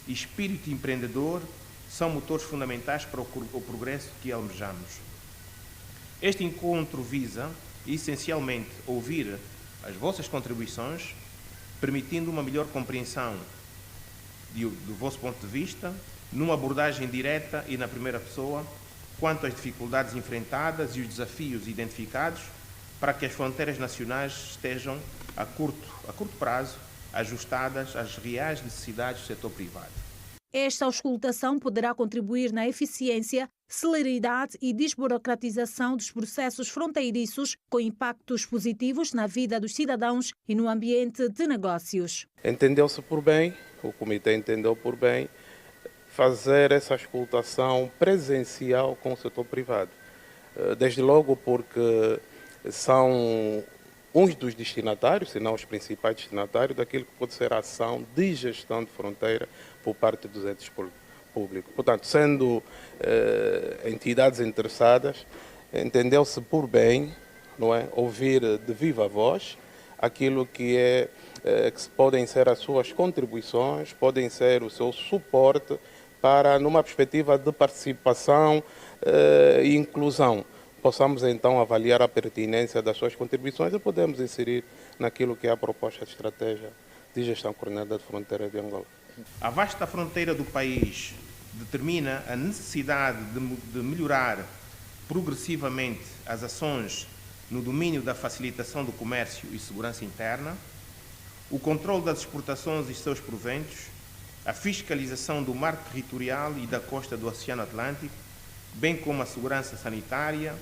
E: e espírito empreendedor são motores fundamentais para o progresso que almejamos. Este encontro visa, essencialmente, ouvir as vossas contribuições, permitindo uma melhor compreensão do vosso ponto de vista, numa abordagem direta e na primeira pessoa, quanto às dificuldades enfrentadas e os desafios identificados, para que as fronteiras nacionais estejam, a curto prazo, ajustadas às reais necessidades do setor privado.
C: Esta auscultação poderá contribuir na eficiência, celeridade e desburocratização dos processos fronteiriços, com impactos positivos na vida dos cidadãos e no ambiente de negócios.
W: Entendeu-se por bem, o Comitê entendeu por bem, fazer essa auscultação presencial com o setor privado. Desde logo porque são uns dos destinatários, se não os principais destinatários, daquilo que pode ser a ação de gestão de fronteira por parte dos entes públicos. Portanto, sendo entidades interessadas, entendeu-se por bem, não é, ouvir de viva voz aquilo que podem ser as suas contribuições, podem ser o seu suporte para, numa perspectiva de participação e inclusão, possamos então avaliar a pertinência das suas contribuições e podemos inserir naquilo que é a proposta de estratégia de gestão coordenada de fronteira de Angola.
E: A vasta fronteira do país determina a necessidade de melhorar progressivamente as ações no domínio da facilitação do comércio e segurança interna, o controle das exportações e seus proventos, a fiscalização do mar territorial e da costa do Oceano Atlântico, bem como a segurança sanitária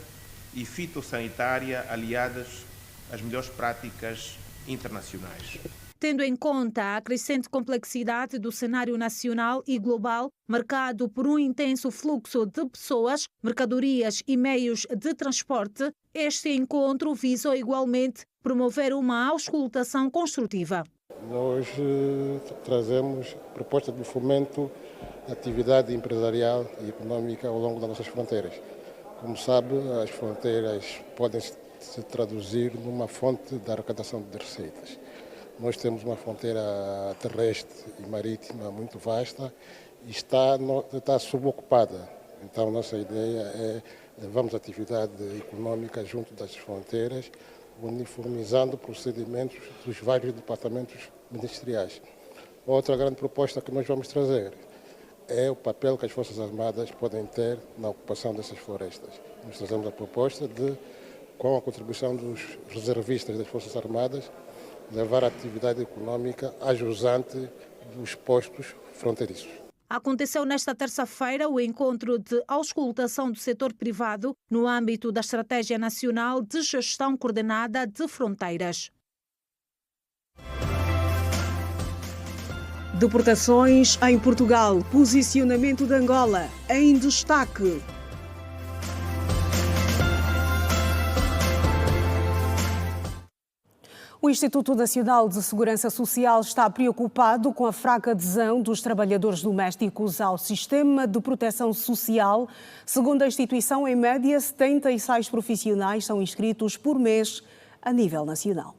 E: e fitossanitária aliadas às melhores práticas internacionais.
C: Tendo em conta a crescente complexidade do cenário nacional e global, marcado por um intenso fluxo de pessoas, mercadorias e meios de transporte, este encontro visou igualmente promover uma auscultação construtiva.
X: Nós trazemos propostas de fomento da atividade empresarial e econômica ao longo das nossas fronteiras. Como sabe, as fronteiras podem se traduzir numa fonte de arrecadação de receitas. Nós temos uma fronteira terrestre e marítima muito vasta e está subocupada. Então, nossa ideia é levarmos a atividade econômica junto das fronteiras, uniformizando procedimentos dos vários departamentos ministeriais. Outra grande proposta que nós vamos trazer é o papel que as Forças Armadas podem ter na ocupação dessas florestas. Nós trazemos a proposta de, com a contribuição dos reservistas das Forças Armadas, levar a atividade econômica a jusante dos postos fronteiriços.
C: Aconteceu nesta terça-feira o encontro de auscultação do setor privado no âmbito da Estratégia Nacional de Gestão Coordenada de Fronteiras.
A: Deportações em Portugal. Posicionamento de Angola em destaque. O Instituto Nacional de Segurança Social está preocupado com a fraca adesão dos trabalhadores domésticos ao sistema de proteção social. Segundo a instituição, em média, 76 profissionais são inscritos por mês a nível nacional.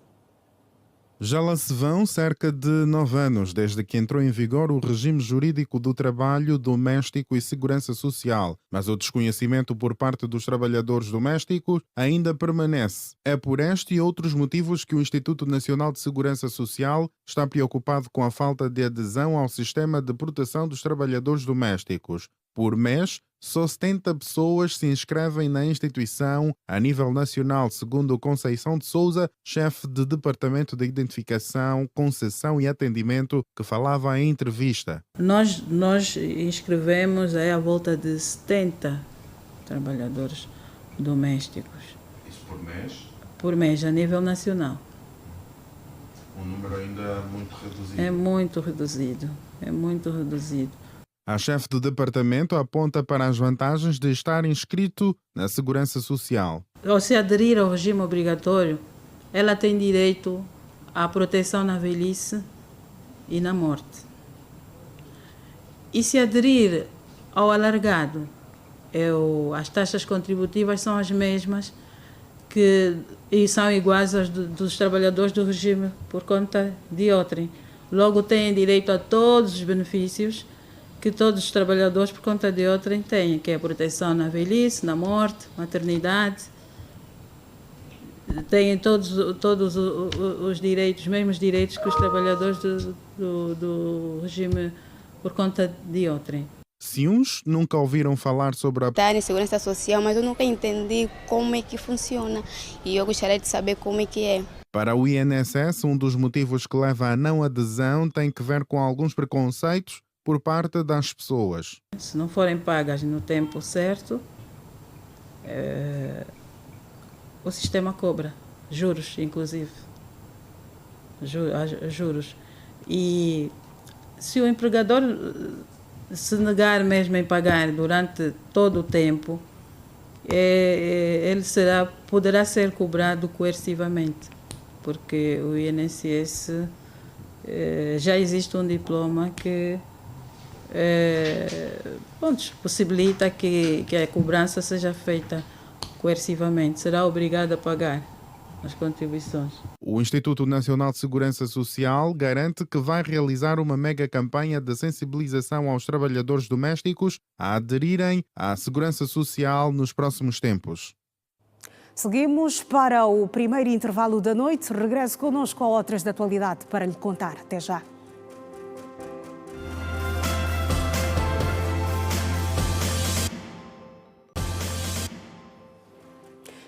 B: Já lá se vão cerca de 9 anos desde que entrou em vigor o regime jurídico do trabalho doméstico e segurança social, mas o desconhecimento por parte dos trabalhadores domésticos ainda permanece. É por este e outros motivos que o Instituto Nacional de Segurança Social está preocupado com a falta de adesão ao sistema de proteção dos trabalhadores domésticos. Por mês, só 70 pessoas se inscrevem na instituição a nível nacional, segundo Conceição de Souza, chefe de Departamento de Identificação, Concessão e Atendimento, que falava em entrevista.
F: Nós inscrevemos aí à volta de 70 trabalhadores domésticos.
B: Isso por mês?
F: Por mês, a nível nacional.
B: Um número ainda muito reduzido.
F: É muito reduzido.
B: A chefe do departamento aponta para as vantagens de estar inscrito na Segurança Social.
F: Ao se aderir ao regime obrigatório, ela tem direito à proteção na velhice e na morte. E se aderir ao alargado, as taxas contributivas são as mesmas e são iguais às dos trabalhadores do regime por conta de outrem. Logo, têm direito a todos os benefícios que todos os trabalhadores por conta de outrem têm, que é a proteção na velhice, na morte, maternidade. Têm todos os direitos, os mesmos direitos que os trabalhadores do regime por conta de outrem.
B: Se uns nunca ouviram falar sobre a
G: segurança social, mas eu nunca entendi como é que funciona e eu gostaria de saber como é que é.
B: Para o INSS, um dos motivos que leva à não adesão tem que ver com alguns preconceitos por parte das pessoas.
F: Se não forem pagas no tempo certo, o sistema cobra juros, inclusive. Juros. E se o empregador se negar mesmo em pagar durante todo o tempo, ele poderá ser cobrado coercivamente, porque o INSS já existe um diploma que possibilita que a cobrança seja feita coercivamente, será obrigado a pagar as contribuições.
B: O Instituto Nacional de Segurança Social garante que vai realizar uma mega campanha de sensibilização aos trabalhadores domésticos a aderirem à segurança social nos próximos tempos.
A: Seguimos para o primeiro intervalo da noite. Regresse connosco a outras da atualidade para lhe contar. Até já.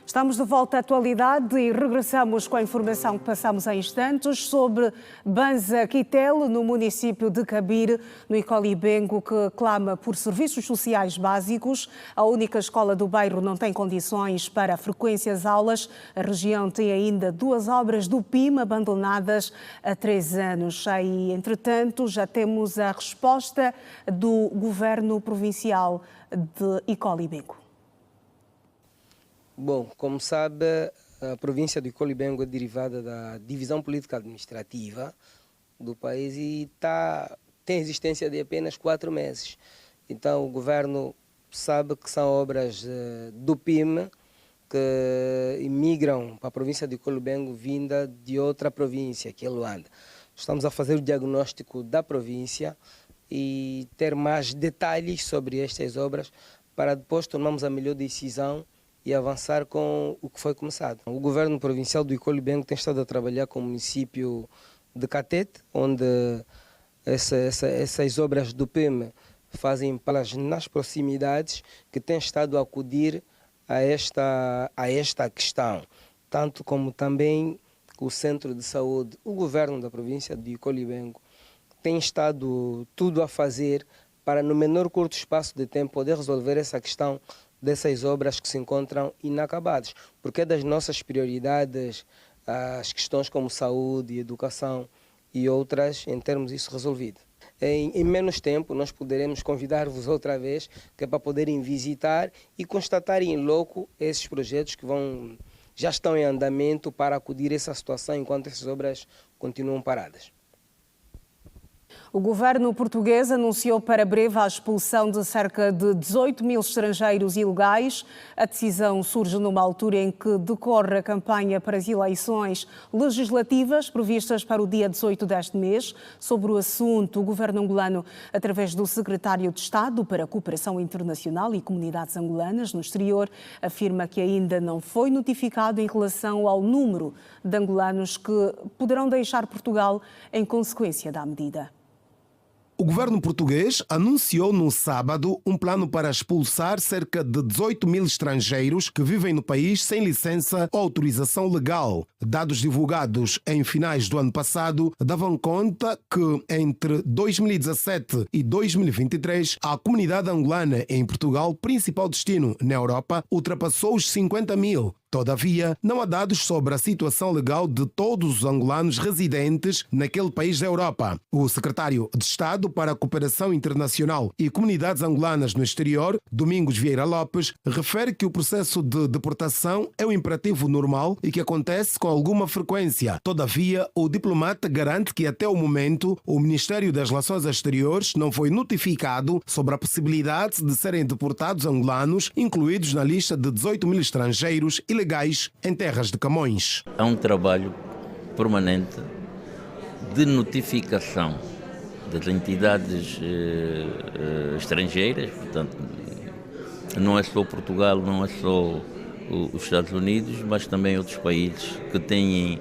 A: Estamos de volta à atualidade e regressamos com a informação que passamos há instantes sobre Banza Quitel, no município de Cabire, no Icolibengo, que clama por serviços sociais básicos. A única escola do bairro não tem condições para frequência às aulas. A região tem ainda 2 obras do PIM abandonadas há 3 anos. E, entretanto, já temos a resposta do Governo Provincial de Icolibengo.
I: Bom, como sabe, a província do Icolibengo é derivada da divisão política administrativa do país e tem existência de apenas 4 meses. Então o governo sabe que são obras do PIM que imigram para a província do Icolibengo vinda de outra província, que é Luanda. Estamos a fazer o diagnóstico da província e ter mais detalhes sobre estas obras para depois tomarmos a melhor decisão e avançar com o que foi começado. O governo provincial do Icolibengo tem estado a trabalhar com o município de Catete, onde essas obras do PIM fazem nas proximidades, que tem estado a acudir a esta questão, tanto como também o centro de saúde. O governo da província de Icolibengo tem estado tudo a fazer para, no menor curto espaço de tempo, poder resolver essa questão dessas obras que se encontram inacabadas, porque é das nossas prioridades as questões como saúde, educação e outras, em termos disso resolvido. Em menos tempo nós poderemos convidar-vos outra vez, que é para poderem visitar e constatarem em loco esses projetos que vão já estão em andamento para acudir a essa situação enquanto essas obras continuam paradas.
A: O governo português anunciou para breve a expulsão de cerca de 18 mil estrangeiros ilegais. A decisão surge numa altura em que decorre a campanha para as eleições legislativas previstas para o dia 18 deste mês. Sobre o assunto, o governo angolano, através do secretário de Estado para a Cooperação Internacional e Comunidades Angolanas no exterior, afirma que ainda não foi notificado em relação ao número de angolanos que poderão deixar Portugal em consequência da medida.
S: O governo português anunciou no sábado um plano para expulsar cerca de 18 mil estrangeiros que vivem no país sem licença ou autorização legal. Dados divulgados em finais do ano passado davam conta que entre 2017 e 2023 a comunidade angolana em Portugal, principal destino na Europa, ultrapassou os 50 mil. Todavia, não há dados sobre a situação legal de todos os angolanos residentes naquele país da Europa. O secretário de Estado para a Cooperação Internacional e Comunidades Angolanas no Exterior, Domingos Vieira Lopes, refere que o processo de deportação é um imperativo normal e que acontece com alguma frequência. Todavia, o diplomata garante que até o momento o Ministério das Relações Exteriores não foi notificado sobre a possibilidade de serem deportados angolanos, incluídos na lista de 18 mil estrangeiros ilegais em terras de Camões.
V: Há um trabalho permanente de notificação das entidades estrangeiras, portanto, não é só Portugal, não é só os Estados Unidos, mas também outros países que têm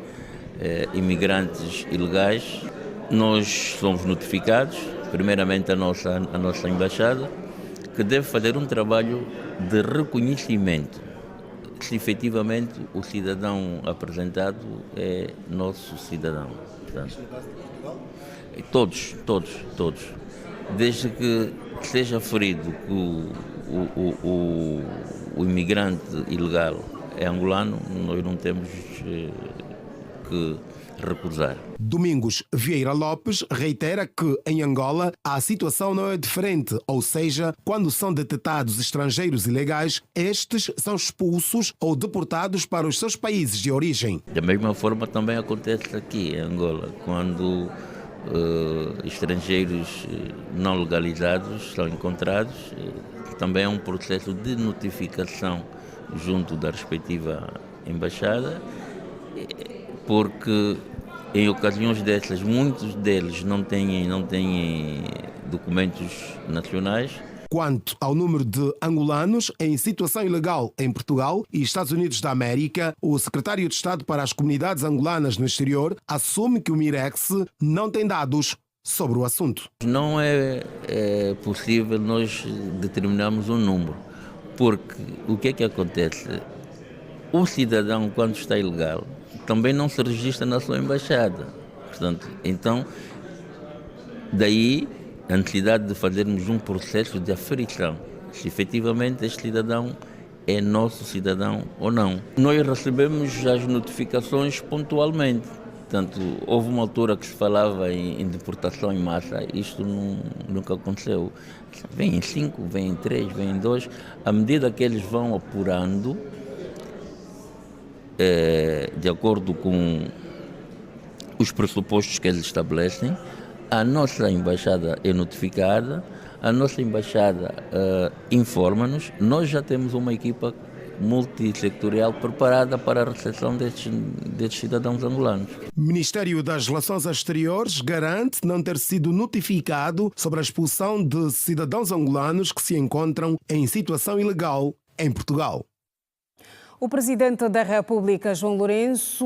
V: imigrantes ilegais. Nós somos notificados, primeiramente a nossa embaixada, que deve fazer um trabalho de reconhecimento se efetivamente o cidadão apresentado é nosso cidadão. Portanto, todos. Desde que seja ferido que o imigrante ilegal é angolano, nós não temos que recusar.
S: Domingos Vieira Lopes reitera que em Angola a situação não é diferente, ou seja, quando são detectados estrangeiros ilegais, estes são expulsos ou deportados para os seus países de origem.
V: Da mesma forma também acontece aqui em Angola, quando estrangeiros não legalizados são encontrados, também é um processo de notificação junto da respectiva embaixada, porque em ocasiões dessas, muitos deles não têm documentos nacionais.
S: Quanto ao número de angolanos em situação ilegal em Portugal e Estados Unidos da América, o secretário de Estado para as Comunidades Angolanas no Exterior assume que o Mirex não tem dados sobre o assunto.
V: Não é possível nós determinarmos um número, porque o que é que acontece? O cidadão, quando está ilegal, também não se registra na sua embaixada. Portanto, então, daí a necessidade de fazermos um processo de aferição, se efetivamente este cidadão é nosso cidadão ou não. Nós recebemos as notificações pontualmente. Portanto, houve uma altura que se falava em deportação em massa, isto nunca aconteceu. Vêm 5, vêm 3, vêm 2, à medida que eles vão apurando, de acordo com os pressupostos que eles estabelecem, a nossa embaixada é notificada, a nossa embaixada informa-nos, nós já temos uma equipa multissectorial preparada para a recepção destes cidadãos angolanos.
S: O Ministério das Relações Exteriores garante não ter sido notificado sobre a expulsão de cidadãos angolanos que se encontram em situação ilegal em Portugal.
A: O Presidente da República, João Lourenço,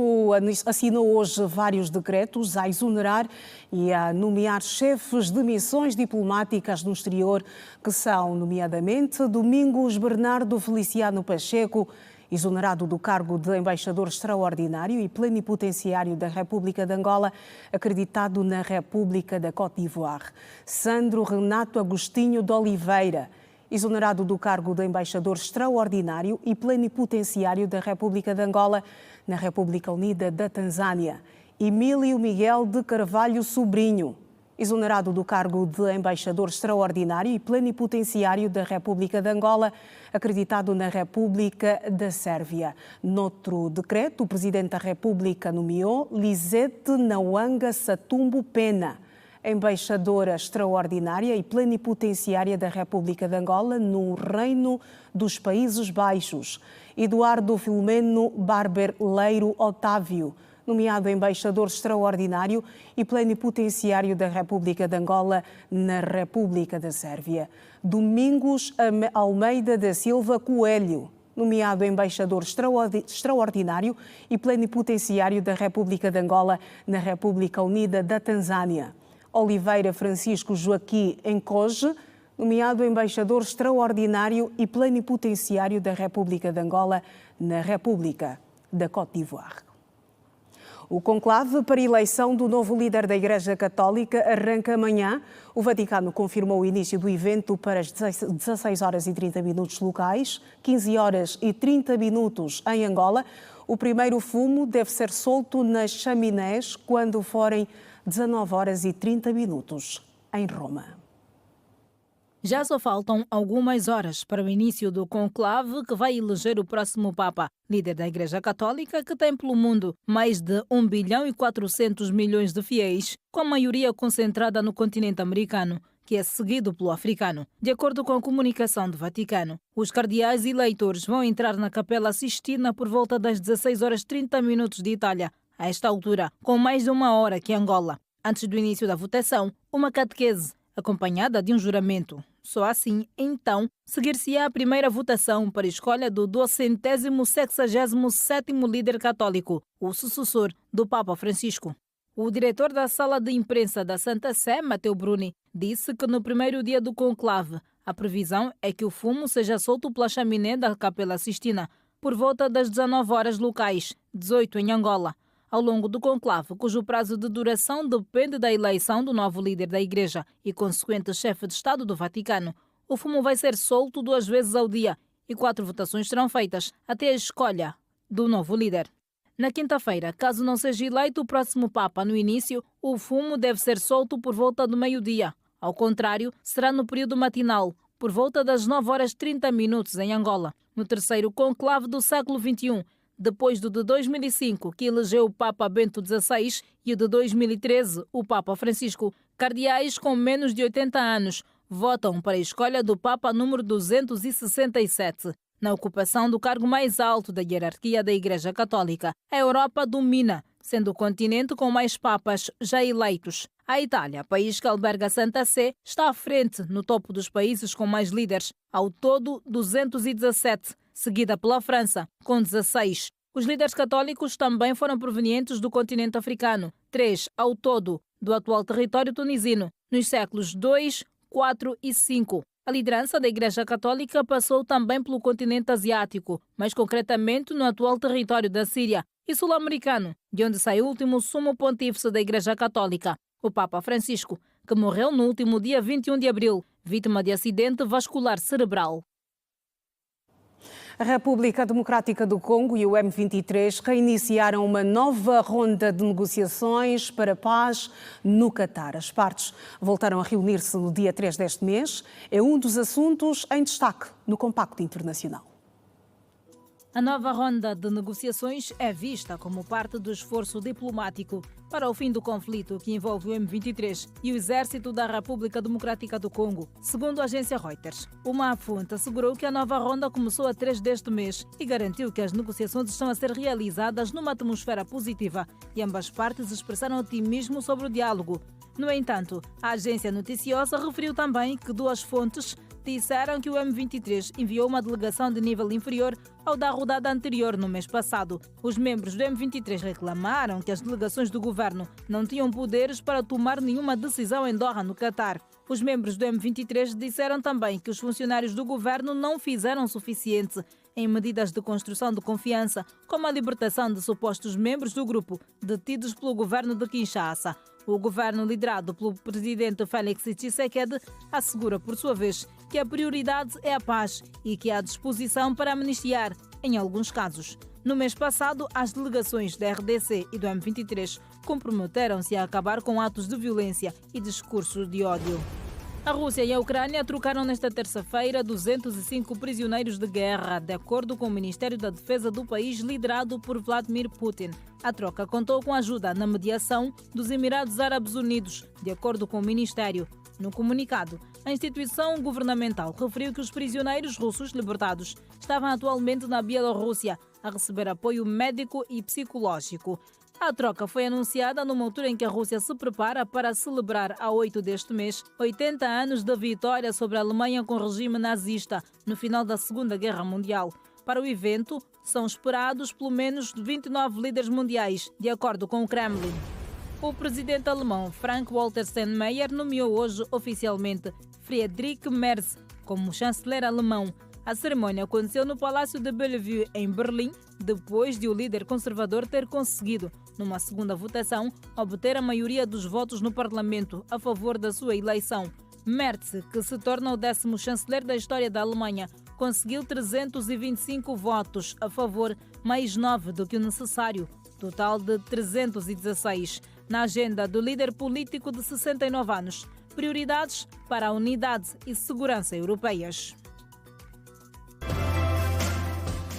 A: assinou hoje vários decretos a exonerar e a nomear chefes de missões diplomáticas no exterior, que são, nomeadamente, Domingos Bernardo Feliciano Pacheco, exonerado do cargo de embaixador extraordinário e plenipotenciário da República de Angola, acreditado na República da Côte d'Ivoire. Sandro Renato Agostinho de Oliveira, exonerado do cargo de embaixador extraordinário e plenipotenciário da República de Angola na República Unida da Tanzânia. Emílio Miguel de Carvalho Sobrinho, exonerado do cargo de embaixador extraordinário e plenipotenciário da República de Angola, acreditado na República da Sérvia. Noutro decreto, o Presidente da República nomeou Lisete Nawanga Satumbo Pena, embaixadora extraordinária e plenipotenciária da República de Angola no Reino dos Países Baixos. Eduardo Filomeno Barber Leiro Otávio, nomeado embaixador extraordinário e plenipotenciário da República de Angola na República da Sérvia. Domingos Almeida da Silva Coelho, nomeado embaixador extraordinário e plenipotenciário da República de Angola na República Unida da Tanzânia. Oliveira Francisco Joaquim Encoge, nomeado embaixador extraordinário e plenipotenciário da República de Angola na República da Côte d'Ivoire. O conclave para a eleição do novo líder da Igreja Católica arranca amanhã. O Vaticano confirmou o início do evento para as 16 horas e 30 minutos locais, 15 horas e 30 minutos em Angola. O primeiro fumo deve ser solto nas chaminés quando forem 19 horas e 30 minutos em Roma.
C: Já só faltam algumas horas para o início do conclave que vai eleger o próximo Papa, líder da Igreja Católica, que tem pelo mundo mais de 1 bilhão e 400 milhões de fiéis, com a maioria concentrada no continente americano, que é seguido pelo africano. De acordo com a comunicação do Vaticano, os cardeais eleitores vão entrar na Capela Sistina por volta das 16 horas e 30 minutos de Itália, a esta altura, com mais de 1 hora que Angola. Antes do início da votação, uma catequese, acompanhada de um juramento. Só assim, então, seguir-se-á a primeira votação para a escolha do 267º líder católico, o sucessor do Papa Francisco. O diretor da sala de imprensa da Santa Sé, Matteo Bruni, disse que no primeiro dia do conclave, a previsão é que o fumo seja solto pela chaminé da Capela Sistina, por volta das 19 horas locais, 18 em Angola. Ao longo do conclave, cujo prazo de duração depende da eleição do novo líder da Igreja e consequente chefe de Estado do Vaticano, o fumo vai ser solto 2 vezes ao dia e 4 votações serão feitas até a escolha do novo líder. Na quinta-feira, caso não seja eleito o próximo Papa no início, o fumo deve ser solto por volta do meio-dia. Ao contrário, será no período matinal, por volta das 9 horas e 30 minutos em Angola. No terceiro conclave do século XXI, depois do de 2005, que elegeu o Papa Bento XVI, e o de 2013, o Papa Francisco, cardeais com menos de 80 anos votam para a escolha do Papa número 267. Na ocupação do cargo mais alto da hierarquia da Igreja Católica, a Europa domina, sendo o continente com mais papas já eleitos. A Itália, país que alberga a Santa Sé, está à frente no topo dos países com mais líderes, ao todo 217, seguida pela França, com 16. Os líderes católicos também foram provenientes do continente africano, 3 ao todo, do atual território tunisino, nos séculos 2, 4 e 5. A liderança da Igreja Católica passou também pelo continente asiático, mais concretamente no atual território da Síria e sul-americano, de onde saiu o último sumo pontífice da Igreja Católica, o Papa Francisco, que morreu no último dia 21 de abril, vítima de acidente vascular cerebral.
A: A República Democrática do Congo e o M23 reiniciaram uma nova ronda de negociações para a paz no Catar. As partes voltaram a reunir-se no dia 3 deste mês. É um dos assuntos em destaque no Compacto Internacional.
C: A nova ronda de negociações é vista como parte do esforço diplomático para o fim do conflito que envolve o M23 e o Exército da República Democrática do Congo, segundo a agência Reuters. Uma fonte assegurou que a nova ronda começou a 3 deste mês e garantiu que as negociações estão a ser realizadas numa atmosfera positiva e ambas partes expressaram otimismo sobre o diálogo. No entanto, a agência noticiosa referiu também que 2 fontes disseram que o M23 enviou uma delegação de nível inferior ao da rodada anterior no mês passado. Os membros do M23 reclamaram que as delegações do governo não tinham poderes para tomar nenhuma decisão em Doha, no Catar. Os membros do M23 disseram também que os funcionários do governo não fizeram o suficiente em medidas de construção de confiança, como a libertação de supostos membros do grupo detidos pelo governo de Kinshasa. O governo liderado pelo presidente Félix Tshisekedi assegura, por sua vez, que a prioridade é a paz e que há disposição para amnistiar, em alguns casos. No mês passado, as delegações da RDC e do M23 comprometeram-se a acabar com atos de violência e discursos de ódio. A Rússia e a Ucrânia trocaram nesta terça-feira 205 prisioneiros de guerra, de acordo com o Ministério da Defesa do país, liderado por Vladimir Putin. A troca contou com a ajuda na mediação dos Emirados Árabes Unidos, de acordo com o Ministério. No comunicado, a instituição governamental referiu que os prisioneiros russos libertados estavam atualmente na Bielorrússia a receber apoio médico e psicológico. A troca foi anunciada numa altura em que a Rússia se prepara para celebrar, a 8 deste mês, 80 anos da vitória sobre a Alemanha com o regime nazista no final da Segunda Guerra Mundial. Para o evento, são esperados pelo menos 29 líderes mundiais, de acordo com o Kremlin. O presidente alemão Frank-Walter Steinmeier nomeou hoje oficialmente Friedrich Merz como chanceler alemão. A cerimônia aconteceu no Palácio de Bellevue, em Berlim, depois de o líder conservador ter conseguido, numa segunda votação, obter a maioria dos votos no Parlamento a favor da sua eleição. Merz, que se torna o 10º chanceler da história da Alemanha, conseguiu 325 votos a favor, mais 9 do que o necessário, total de 316. Na agenda do líder político de 69 anos, prioridades para a unidade e segurança europeias.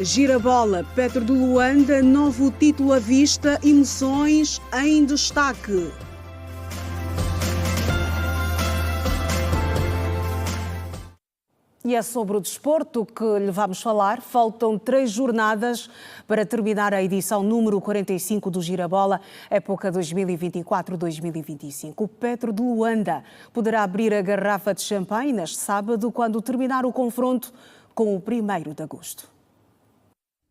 A: Girabola, Petro de Luanda, novo título à vista, emoções em destaque. E é sobre o desporto que lhe vamos falar. Faltam 3 jornadas para terminar a edição número 45 do Girabola, época 2024-2025. O Petro de Luanda poderá abrir a garrafa de champanhe neste sábado, quando terminar o confronto com o 1º de agosto.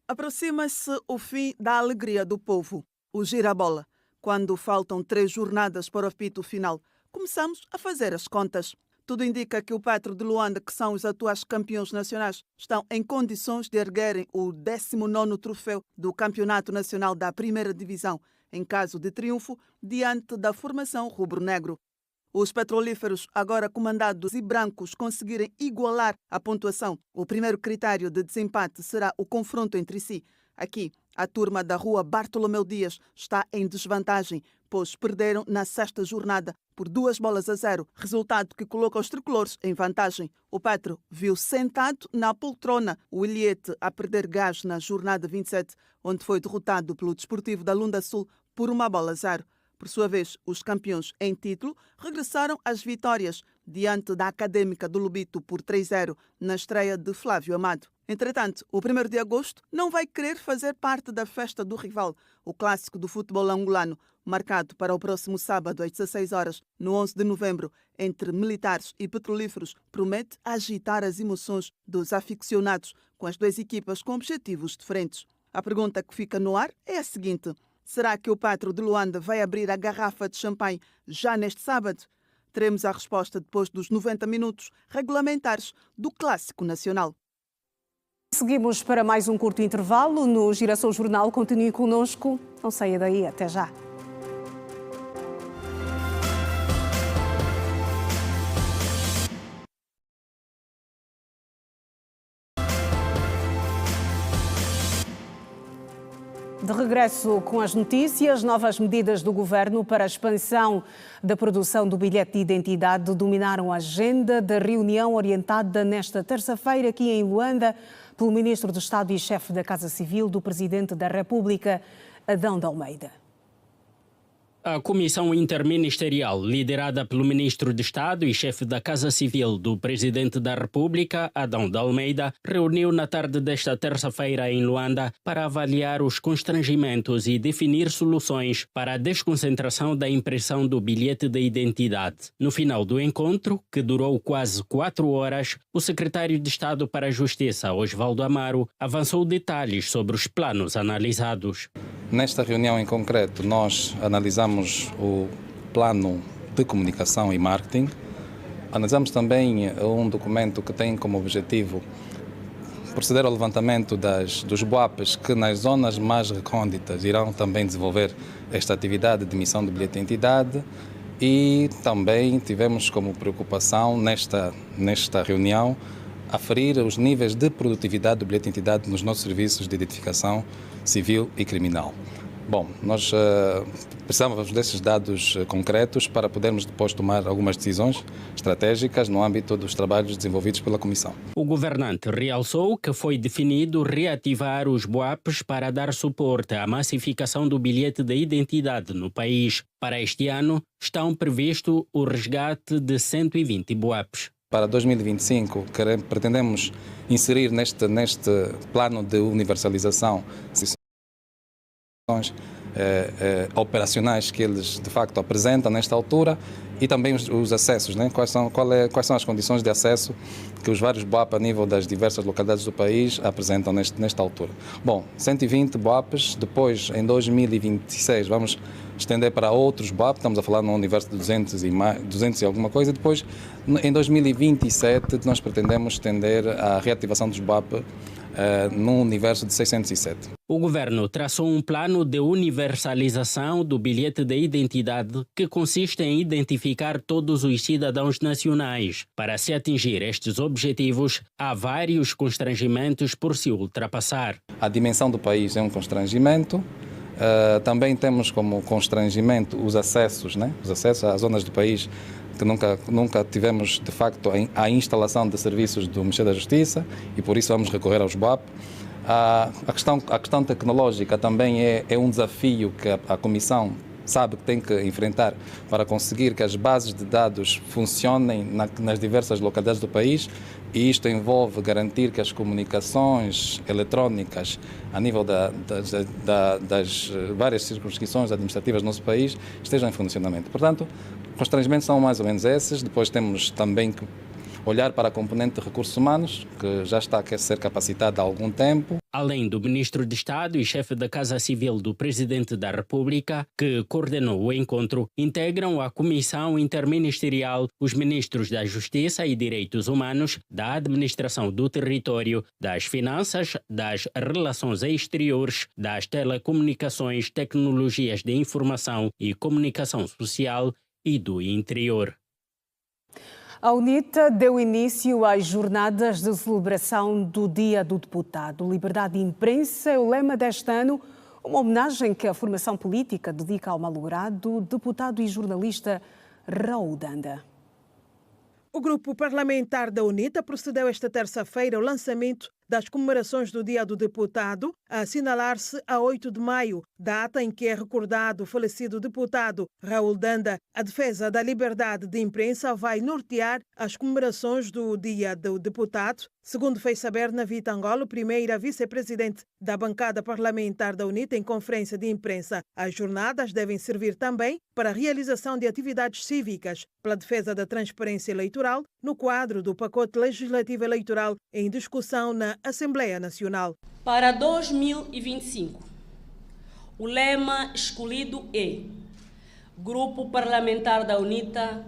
H: Aproxima-se o fim da alegria do povo, o Girabola. Quando faltam 3 jornadas para o apito final, começamos a fazer as contas. Tudo indica que o Petro de Luanda, que são os atuais campeões nacionais, estão em condições de erguerem o 19º troféu do Campeonato Nacional da Primeira Divisão, em caso de triunfo, diante da formação rubro-negro. Os petrolíferos, agora comandados e brancos, conseguirem igualar a pontuação. O primeiro critério de desempate será o confronto entre si. Aqui, a turma da rua Bartolomeu Dias está em desvantagem, pois perderam na 6ª jornada por 2-0, resultado que coloca os tricolores em vantagem. O Petro viu sentado na poltrona o Ilhete a perder gás na jornada 27, onde foi derrotado pelo Desportivo da Lunda Sul por 1-0. Por sua vez, os campeões em título regressaram às vitórias diante da Académica do Lobito por 3-0 na estreia de Flávio Amado. Entretanto, o 1º de agosto não vai querer fazer parte da festa do rival, o clássico do futebol angolano, marcado para o próximo sábado às 16 horas, no 11 de novembro, entre Militares e Petrolíferos, promete agitar as emoções dos aficionados, com as 2 equipas com objetivos diferentes. A pergunta que fica no ar é a seguinte: será que o Petro de Luanda vai abrir a garrafa de champanhe já neste sábado? Teremos a resposta depois dos 90 minutos regulamentares do Clássico Nacional.
A: Seguimos para mais um curto intervalo no Girassol Jornal. Continue connosco, não saia daí, até já. De regresso com as notícias, novas medidas do Governo para a expansão da produção do bilhete de identidade dominaram a agenda da reunião orientada nesta terça-feira aqui em Luanda pelo Ministro do Estado e chefe da Casa Civil do Presidente da República, Adão de Almeida.
J: A comissão interministerial, liderada pelo Ministro de Estado e chefe da Casa Civil do Presidente da República, Adão de Almeida, reuniu na tarde desta terça-feira em Luanda para avaliar os constrangimentos e definir soluções para a desconcentração da impressão do bilhete de identidade. No final do encontro, que durou quase 4 horas, o secretário de Estado para a Justiça, Osvaldo Amaro, avançou detalhes sobre os planos analisados.
K: Nesta reunião em concreto, nós analisamos o plano de comunicação e marketing. Analisamos também um documento que tem como objetivo proceder ao levantamento dos BOAPs que nas zonas mais recônditas irão também desenvolver esta atividade de emissão de bilhete de identidade. E também tivemos como preocupação nesta reunião aferir os níveis de produtividade do bilhete de identidade nos nossos serviços de identificação civil e criminal. Bom, nós precisamos desses dados concretos para podermos depois tomar algumas decisões estratégicas no âmbito dos trabalhos desenvolvidos pela Comissão.
J: O governante realçou que foi definido reativar os BOAPs para dar suporte à massificação do bilhete de identidade no país. Para este ano, estão previsto o resgate de 120 BOAPs.
K: Para 2025, pretendemos inserir neste plano de universalização operacionais que eles de facto apresentam nesta altura e também os acessos, né? Quais são as condições de acesso que os vários BOAP a nível das diversas localidades do país apresentam nesta altura. Bom, 120 BOAPs, depois em 2026 vamos estender para outros BOAP, estamos a falar num universo de 200 e alguma coisa, depois em 2027 nós pretendemos estender a reativação dos BOAP num universo de 607.
J: O governo traçou um plano de universalização do bilhete de identidade que consiste em identificar todos os cidadãos nacionais. Para se atingir estes objetivos, há vários constrangimentos por se ultrapassar.
K: A dimensão do país é um constrangimento. Também temos como constrangimento os acessos, né? Os acessos às zonas do país que nunca tivemos, de facto, a instalação de serviços do Ministério da Justiça e por isso vamos recorrer aos BOAP. A questão tecnológica também é um desafio que a Comissão sabe que tem que enfrentar para conseguir que as bases de dados funcionem nas diversas localidades do país, e isto envolve garantir que as comunicações eletrónicas a nível das várias circunscrições administrativas do nosso país estejam em funcionamento. Portanto, os constrangimentos são mais ou menos esses. Depois temos também que olhar para a componente de recursos humanos, que já está a ser capacitada há algum tempo.
J: Além do Ministro de Estado e chefe da Casa Civil do Presidente da República, que coordenou o encontro, integram a Comissão Interministerial os Ministros da Justiça e Direitos Humanos, da Administração do Território, das Finanças, das Relações Exteriores, das Telecomunicações, Tecnologias de Informação e Comunicação Social e do Interior.
A: A UNITA deu início às jornadas de celebração do Dia do Deputado. Liberdade de imprensa é o lema deste ano, uma homenagem que a formação política dedica ao malogrado deputado e jornalista Raul Danda.
L: O grupo parlamentar da UNITA procedeu esta terça-feira ao lançamento das comemorações do Dia do Deputado, a assinalar-se a 8 de maio, data em que é recordado o falecido deputado Raul Danda. A defesa da liberdade de imprensa vai nortear as comemorações do Dia do Deputado, segundo fez saber Navita Angola, primeira vice-presidente da bancada parlamentar da UNITA, em conferência de imprensa. As jornadas devem servir também para a realização de atividades cívicas pela defesa da transparência eleitoral no quadro do pacote legislativo eleitoral em discussão na Assembleia Nacional.
M: Para 2025, o lema escolhido é Grupo Parlamentar da UNITA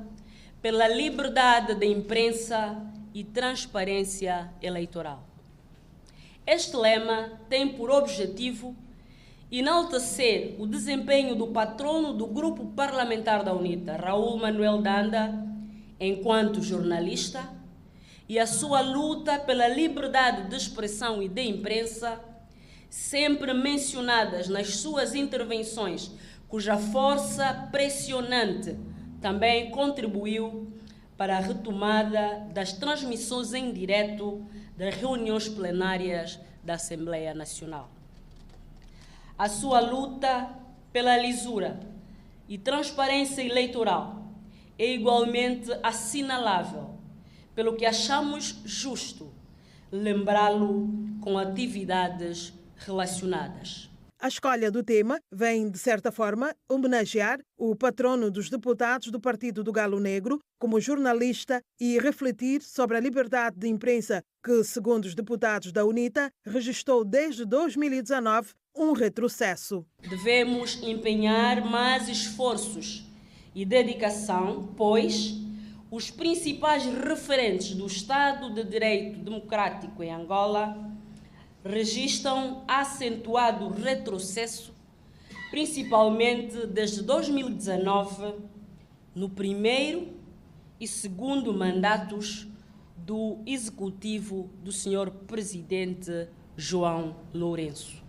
M: pela liberdade de imprensa e transparência eleitoral. Este lema tem por objetivo enaltecer o desempenho do patrono do Grupo Parlamentar da UNITA, Raul Manuel Danda, enquanto jornalista, e a sua luta pela liberdade de expressão e de imprensa, sempre mencionadas nas suas intervenções, cuja força pressionante também contribuiu para a retomada das transmissões em direto das reuniões plenárias da Assembleia Nacional. A sua luta pela lisura e transparência eleitoral é igualmente assinalável, pelo que achamos justo lembrá-lo com atividades relacionadas.
L: A escolha do tema vem, de certa forma, homenagear o patrono dos deputados do Partido do Galo Negro como jornalista e refletir sobre a liberdade de imprensa que, segundo os deputados da UNITA, registrou desde 2019 um retrocesso.
M: Devemos empenhar mais esforços e dedicação, pois os principais referentes do Estado de Direito Democrático em Angola registram acentuado retrocesso, principalmente desde 2019, no primeiro e segundo mandatos do Executivo do Sr. Presidente João Lourenço.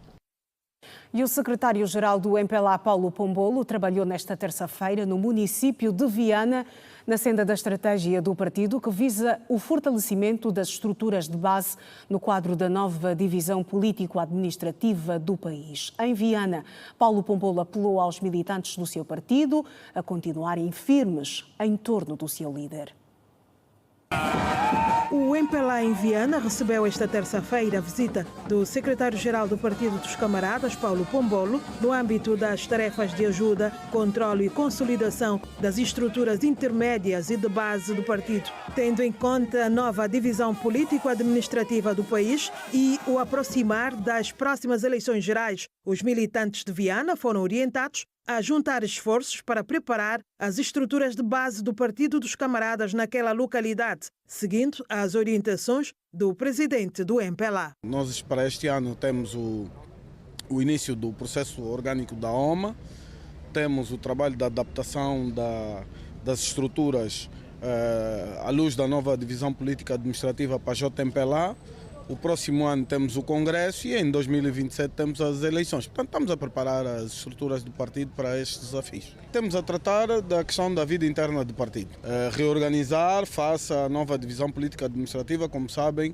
A: E o secretário-geral do MPLA, Paulo Pombolo, trabalhou nesta terça-feira no município de Viana, na senda da estratégia do partido, que visa o fortalecimento das estruturas de base no quadro da nova divisão político-administrativa do país. Em Viana, Paulo Pombolo apelou aos militantes do seu partido a continuarem firmes em torno do seu líder.
L: O MPLA em Viana recebeu esta terça-feira a visita do secretário-geral do Partido dos Camaradas, Paulo Pombolo, no âmbito das tarefas de ajuda, controle e consolidação das estruturas intermédias e de base do partido, tendo em conta a nova divisão político-administrativa do país e o aproximar das próximas eleições gerais. Os militantes de Viana foram orientados a juntar esforços para preparar as estruturas de base do Partido dos Camaradas naquela localidade, seguindo as orientações do presidente do MPLA.
N: Nós, para este ano, temos o início do processo orgânico da OMA, temos o trabalho da adaptação das estruturas à luz da nova divisão política administrativa para a JMPLA. O próximo ano temos o Congresso e em 2027 temos as eleições. Portanto, estamos a preparar as estruturas do partido para estes desafios. Temos a tratar da questão da vida interna do partido. Reorganizar face à nova divisão política administrativa. Como sabem,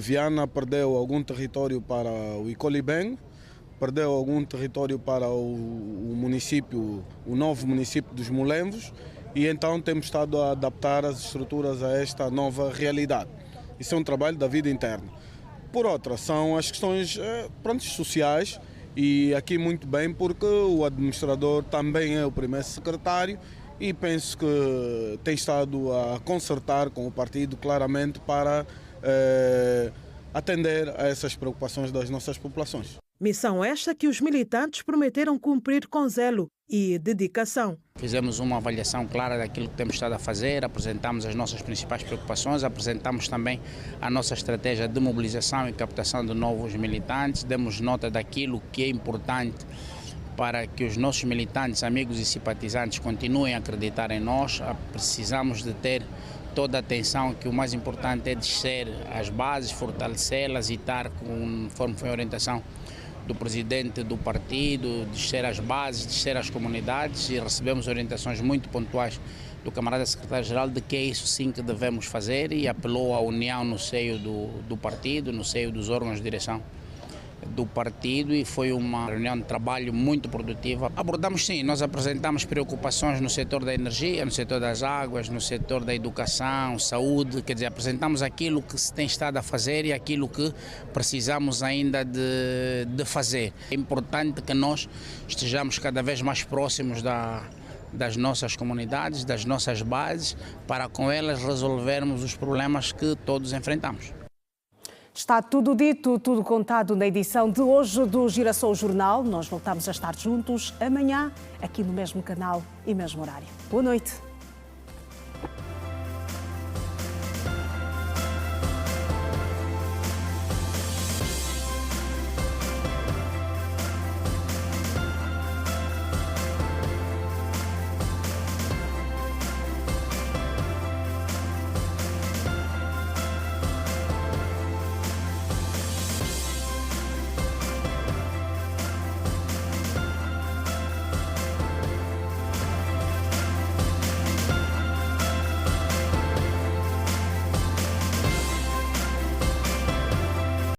N: Viana perdeu algum território para o Icolibeng, perdeu algum território para o município, o novo município dos Mulembos, e então temos estado a adaptar as estruturas a esta nova realidade. Isso é um trabalho da vida interna. Por outra, são as questões sociais, e aqui muito bem porque o administrador também é o primeiro secretário e penso que tem estado a concertar com o partido claramente para atender a essas preocupações das nossas populações.
L: Missão esta que os militantes prometeram cumprir com zelo e dedicação.
O: Fizemos uma avaliação clara daquilo que temos estado a fazer, apresentamos as nossas principais preocupações, apresentamos também a nossa estratégia de mobilização e captação de novos militantes, demos nota daquilo que é importante para que os nossos militantes, amigos e simpatizantes continuem a acreditar em nós. Precisamos de ter toda a atenção, que o mais importante é descer as bases, fortalecê-las e estar conforme foi a orientação do presidente do partido, descer as bases, descer as comunidades, e recebemos orientações muito pontuais do camarada secretário-geral de que é isso sim que devemos fazer, e apelou à união no seio do partido, no seio dos órgãos de direção do partido, e foi uma reunião de trabalho muito produtiva. Abordamos sim, nós apresentamos preocupações no setor da energia, no setor das águas, no setor da educação, saúde, quer dizer, apresentamos aquilo que se tem estado a fazer e aquilo que precisamos ainda de fazer. É importante que nós estejamos cada vez mais próximos das nossas comunidades, das nossas bases, para com elas resolvermos os problemas que todos enfrentamos.
A: Está tudo dito, tudo contado na edição de hoje do Girassol Jornal. Nós voltamos a estar juntos amanhã, aqui no mesmo canal e mesmo horário. Boa noite.